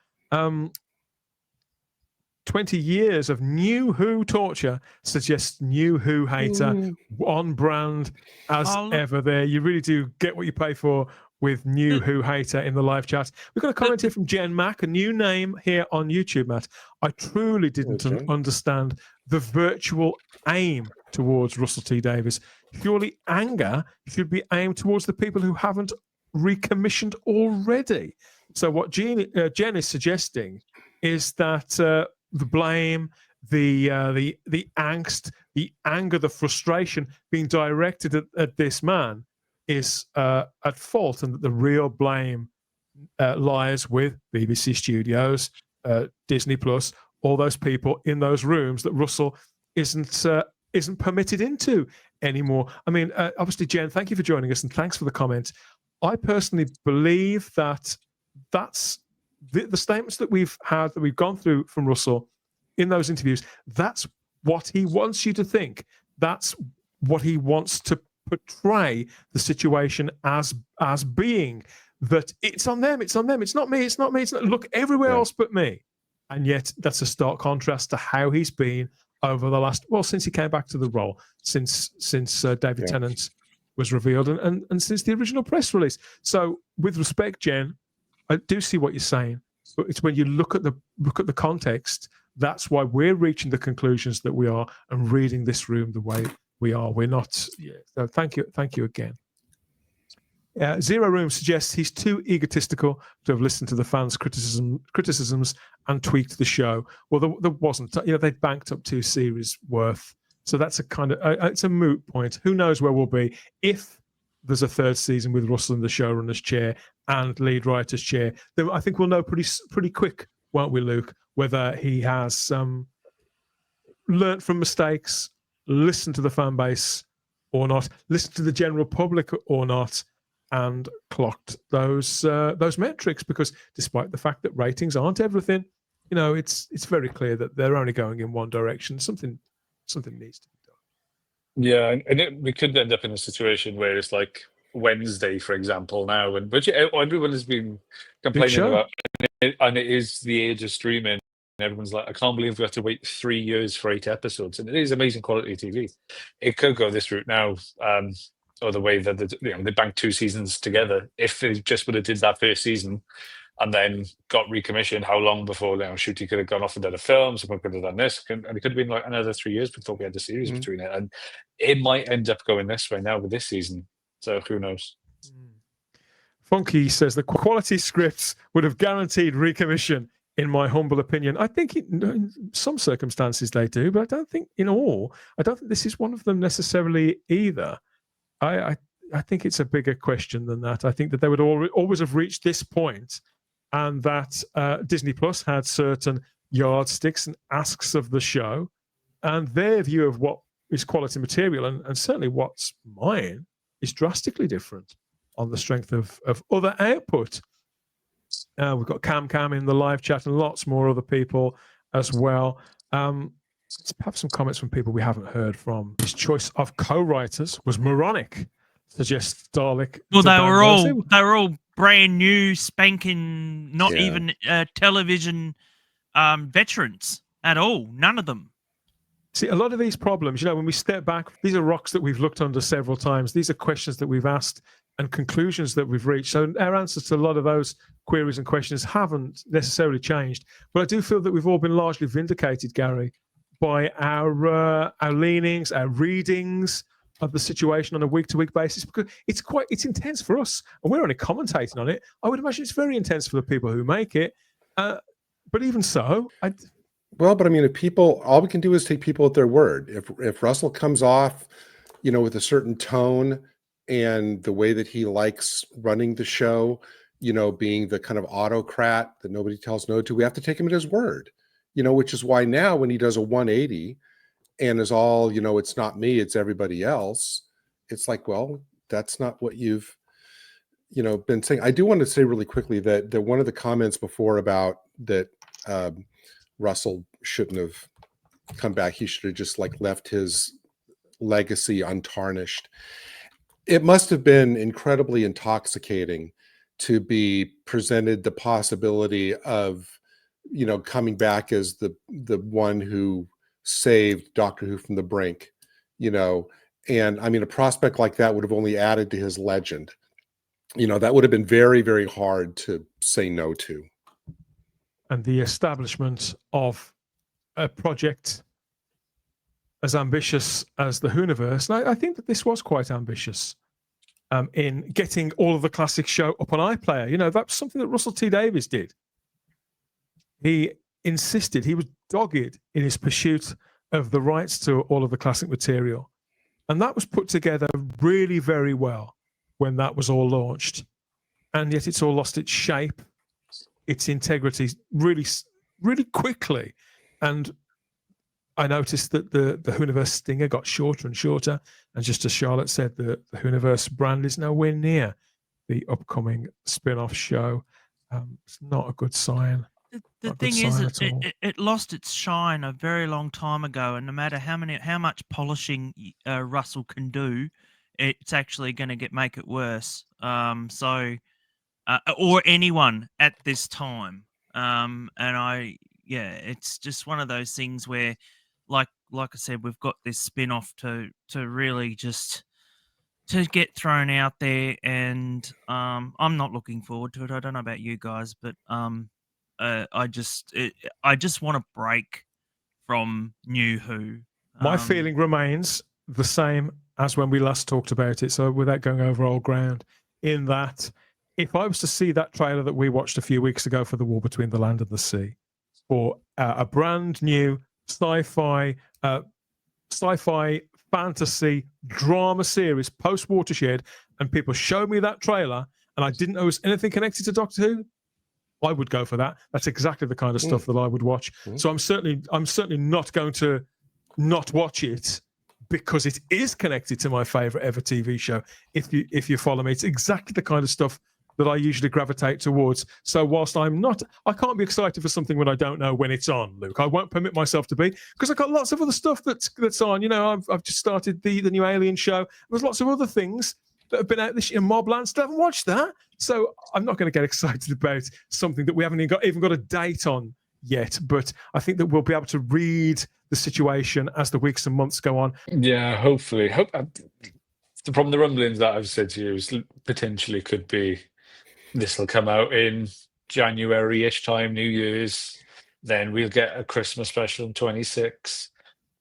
20 years of new Who torture suggests new Who hater on brand as ever there. You really do get what you pay for with new Who hater in the live chat. We've got a comment here from Jen Mack, a new name here on YouTube, Matt. I truly didn't understand the virtual aim towards Russell T Davies. Surely anger should be aimed towards the people who haven't recommissioned already. So what Jen is suggesting is that the blame, the angst, the anger, the frustration being directed at this man is at fault, and that the real blame lies with BBC Studios, Disney Plus, all those people in those rooms that Russell isn't permitted into anymore. I mean, obviously, Jen, thank you for joining us, and thanks for the comment. I personally believe that's the statements that we've gone through from Russell in those interviews. That's what he wants you to think. That's what he wants to portray the situation as being, that it's on them, it's not me, it's not me, it's not, look everywhere else but me. And yet that's a stark contrast to how he's been over the last, since he came back to the role, since David Tennant was revealed, and since the original press release. So with respect, Jen, I do see what you're saying, but it's when you look at the context, that's why we're reaching the conclusions that we are and reading this room the way We are. We're not. Yeah. So thank you again. Zero Room suggests he's too egotistical to have listened to the fans' criticisms and tweaked the show. Well, there wasn't. They banked up 2 series worth, so that's a kind of it's a moot point. Who knows where we'll be if there's a 3rd season with Russell in the showrunner's chair and lead writer's chair? Then I think we'll know pretty quick, won't we, Luke? Whether he has learnt from mistakes, listened to the fan base or not, listened to the general public or not, and clocked those metrics. Because despite the fact that ratings aren't everything, it's very clear that they're only going in one direction. Something needs to be done. Yeah, and we could end up in a situation where it's like Wednesday, for example, now, which everyone has been complaining about, and it is the age of streaming. And everyone's like, I can't believe we have to wait 3 years for 8 episodes, and it is amazing quality TV. It could go this route now, or the way that they banked 2 seasons together. If they just would have did that first season and then got recommissioned, how long before Shooty could have gone off and done a film, someone could have done this, and it could have been like another 3 years before we had the series between it. And it might end up going this way now with this season. So who knows? Funky says the quality scripts would have guaranteed recommission, in my humble opinion. I think in some circumstances they do, but I don't think in all. I don't think this is one of them necessarily either. I think it's a bigger question than that. I think that they would always have reached this point, and that Disney Plus had certain yardsticks and asks of the show, and their view of what is quality material, and certainly what's mine, is drastically different on the strength of other output. We've got Cam in the live chat and lots more other people as well. Let's have some comments from people we haven't heard from. His choice of co-writers was moronic, suggests Dalek. Well, they were all brand new, spanking, not even television veterans at all. None of them. See, a lot of these problems, when we step back, these are rocks that we've looked under several times. These are questions that we've asked and conclusions that we've reached. So our answers to a lot of those queries and questions haven't necessarily changed. But I do feel that we've all been largely vindicated, Gary, by our leanings, our readings of the situation on a week-to-week basis, because it's intense for us, and we're only commentating on it. I would imagine it's very intense for the people who make it. But even so, well, but I mean, if people, all we can do is take people at their word. If Russell comes off, with a certain tone and the way that he likes running the show, being the kind of autocrat that nobody tells no to, we have to take him at his word, which is why now when he does a 180 and is all, it's not me, it's everybody else, it's like, well, that's not what you've, been saying. I do want to say really quickly that one of the comments before about that, Russell shouldn't have come back. He should have just left his legacy untarnished. It must have been incredibly intoxicating to be presented the possibility of, coming back as the one who saved Doctor Who from the brink, and I mean, a prospect like that would have only added to his legend. That would have been very, very hard to say no to. And the establishment of a project as ambitious as the Whoniverse, and I think that this was quite ambitious in getting all of the classic show up on iPlayer. That's something that Russell T Davies did. He insisted, he was dogged in his pursuit of the rights to all of the classic material. And that was put together really very well when that was all launched. And yet it's all lost its shape, its integrity really, really quickly. And I noticed that the Whoniverse stinger got shorter and shorter. And just as Charlotte said, the Whoniverse brand is nowhere near the upcoming spin-off show. It's not a good sign. The thing is, it lost its shine a very long time ago, and no matter how much polishing Russell can do, it's actually going to make it worse. Or anyone at this time. It's just one of those things where, like I said, we've got this spin-off to really just to get thrown out there, and I'm not looking forward to it. I don't know about you guys, but I just want to break from New Who. My feeling remains the same as when we last talked about it. So without going over old ground, in that if I was to see that trailer that we watched a few weeks ago for The War Between the Land and the Sea, for a brand new sci-fi fantasy drama series post Watershed, and people showed me that trailer and I didn't know it was anything connected to Doctor Who, I would go for that. That's exactly the kind of stuff that I would watch. So I'm certainly not going to not watch it because it is connected to my favorite ever TV show. If you follow me, it's exactly the kind of stuff that I usually gravitate towards. So whilst I can't be excited for something when I don't know when it's on, Luke. I won't permit myself to be, because I've got lots of other stuff that's on. You know, I've just started the new Alien show. There's lots of other things that have been out this year. Mobland, still haven't watched that. So I'm not going to get excited about something that we haven't even got a date on yet. But I think that we'll be able to read the situation as the weeks and months go on. Yeah, hopefully. From the rumblings that I've said to you, is potentially could be this will come out in January-ish time, New Year's. Then we'll get a Christmas special in 26.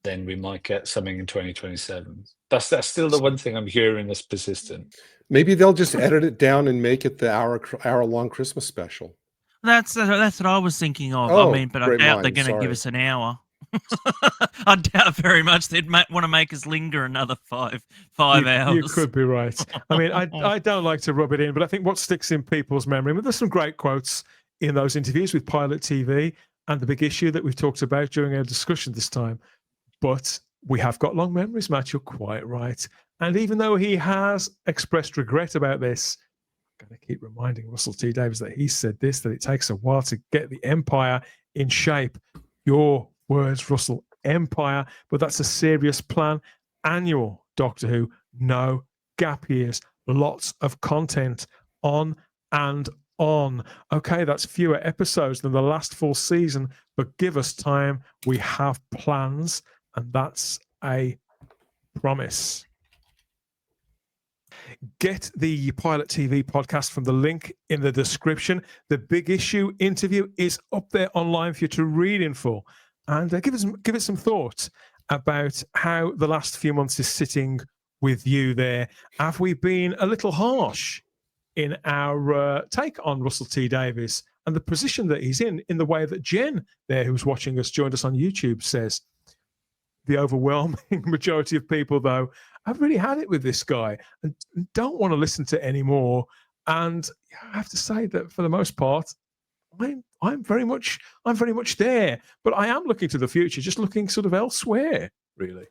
Then we might get something in 2027. That's still the one thing I'm hearing that's persistent. Maybe they'll just edit it down and make it the hour-long Christmas special. That's what I was thinking of. Oh, I mean, but I great doubt mind, they're going to give sorry. us an hour. I doubt very much they'd want to make us linger another five hours. You could be right. I mean, I don't like to rub it in, but I think what sticks in people's memory, but there's some great quotes in those interviews with Pilot TV and the big issue that we've talked about during our discussion this time. But we have got long memories, Matt. You're quite right. And even though he has expressed regret about this, I'm going to keep reminding Russell T Davies that he said this, that it takes a while to get the empire in shape. Your words, Russell, empire, but that's a serious plan. Annual Doctor Who, no gap years, lots of content on and on. Okay, that's fewer episodes than the last full season, but give us time. We have plans, and that's a promise. Get the Pilot TV podcast from the link in the description. The Big Issue interview is up there online for you to read in full. And give it some thought about how the last few months is sitting with you there. Have we been a little harsh in our take on Russell T Davies and the position that he's in the way that Jen there, who's watching us, joined us on YouTube, says? The overwhelming majority of people, though, have really had it with this guy and don't want to listen to any more. And I have to say that for the most part, I'm very much there, but I am looking to the future, just looking sort of elsewhere, really.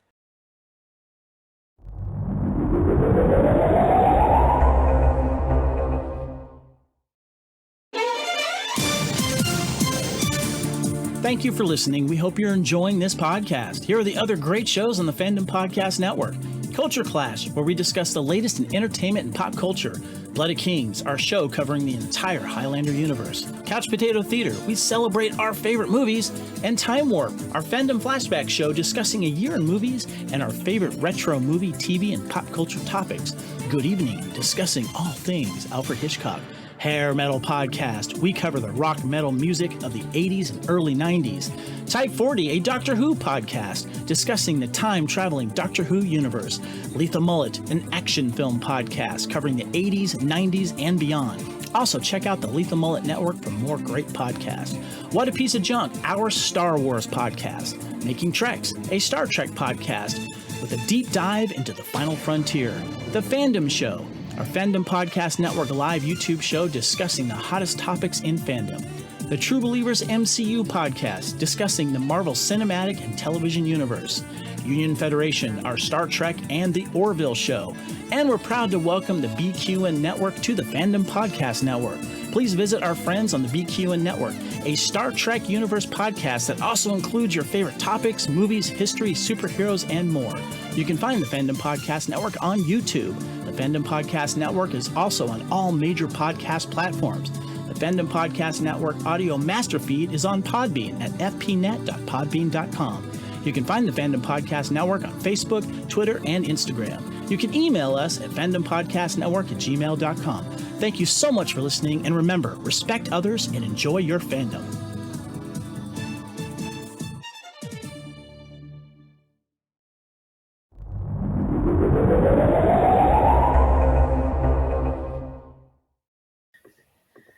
Thank you for listening. We hope you're enjoying this podcast. Here are the other great shows on the Fandom Podcast Network. Culture Clash, where we discuss the latest in entertainment and pop culture. Blooded Kings, our show covering the entire Highlander universe. Couch Potato Theater, we celebrate our favorite movies. And Time Warp, our Fandom Flashback show discussing a year in movies and our favorite retro movie, TV, and pop culture topics. Good Evening, discussing all things Alfred Hitchcock. Hair Metal Podcast, we cover the rock metal music of the 80s and early 90s. Type 40, a Doctor Who podcast, discussing the time-traveling Doctor Who universe. Lethal Mullet, an action film podcast covering the 80s, 90s, and beyond. Also, check out the Lethal Mullet Network for more great podcasts. What a Piece of Junk, our Star Wars podcast. Making Treks, a Star Trek podcast with a deep dive into the final frontier. The Fandom Show, our Fandom Podcast Network live YouTube show discussing the hottest topics in fandom. The True Believers MCU podcast, discussing the Marvel Cinematic and Television Universe. Union Federation, our Star Trek and the Orville show. And we're proud to welcome the BQN Network to the Fandom Podcast Network. Please visit our friends on the BQN Network, a Star Trek Universe podcast that also includes your favorite topics, movies, history, superheroes, and more. You can find the Fandom Podcast Network on YouTube. The Fandom Podcast Network is also on all major podcast platforms. The Fandom Podcast Network audio master feed is on Podbean at fpnet.podbean.com. You can find the Fandom Podcast Network on Facebook, Twitter, and Instagram. You can email us at fandompodcastnetwork@gmail.com. Thank you so much for listening, and remember, respect others and enjoy your fandom.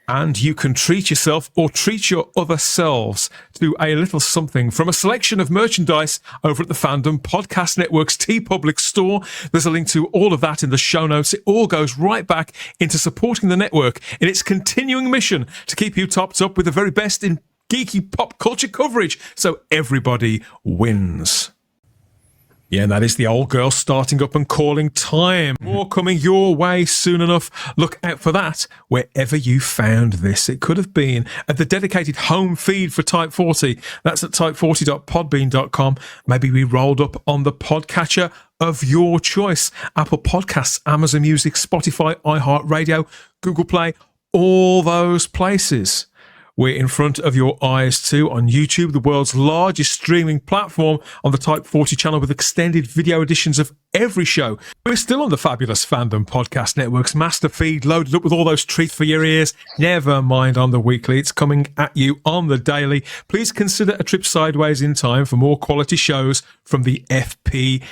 And you can treat yourself or treat your other selves to a little something from a selection of merchandise over at the Fandom Podcast Network's TeePublic store. There's a link to all of that in the show notes. It all goes right back into supporting the network in its continuing mission to keep you topped up with the very best in geeky pop culture coverage, so everybody wins. Yeah, and that is the old girl starting up and calling time. More coming your way soon enough. Look out for that wherever you found this. It could have been at the dedicated home feed for Type 40. That's at type40.podbean.com. Maybe we rolled up on the podcatcher of your choice. Apple Podcasts, Amazon Music, Spotify, iHeartRadio, Google Play, all those places. We're in front of your eyes too on YouTube, the world's largest streaming platform, on the Type 40 channel with extended video editions of every show. We're still on the fabulous Fandom Podcast Network's master feed, loaded up with all those treats for your ears. Never mind on the weekly, it's coming at you on the daily. Please consider a trip sideways in time for more quality shows from the FPN.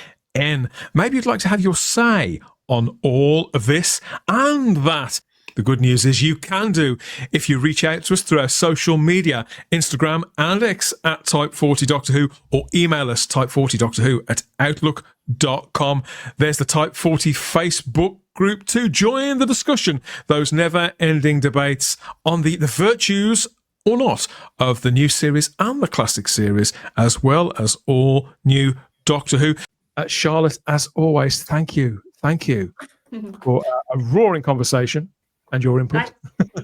Maybe you'd like to have your say on all of this and that. The good news is you can do if you reach out to us through our social media, Instagram and X at Type40Doctor Who, or email us type40doctorwho@outlook.com. There's the Type 40 Facebook group too. Join the discussion, those never-ending debates on the virtues or not of the new series and the classic series, as well as all new Doctor Who. Charlotte, as always, thank you for a roaring conversation. And your input.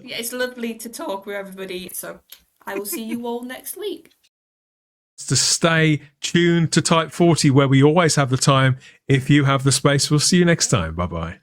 Yeah, it's lovely to talk with everybody. So I will see you all next week. To stay tuned to Type 40, where we always have the time. If you have the space, we'll see you next time. Bye-bye.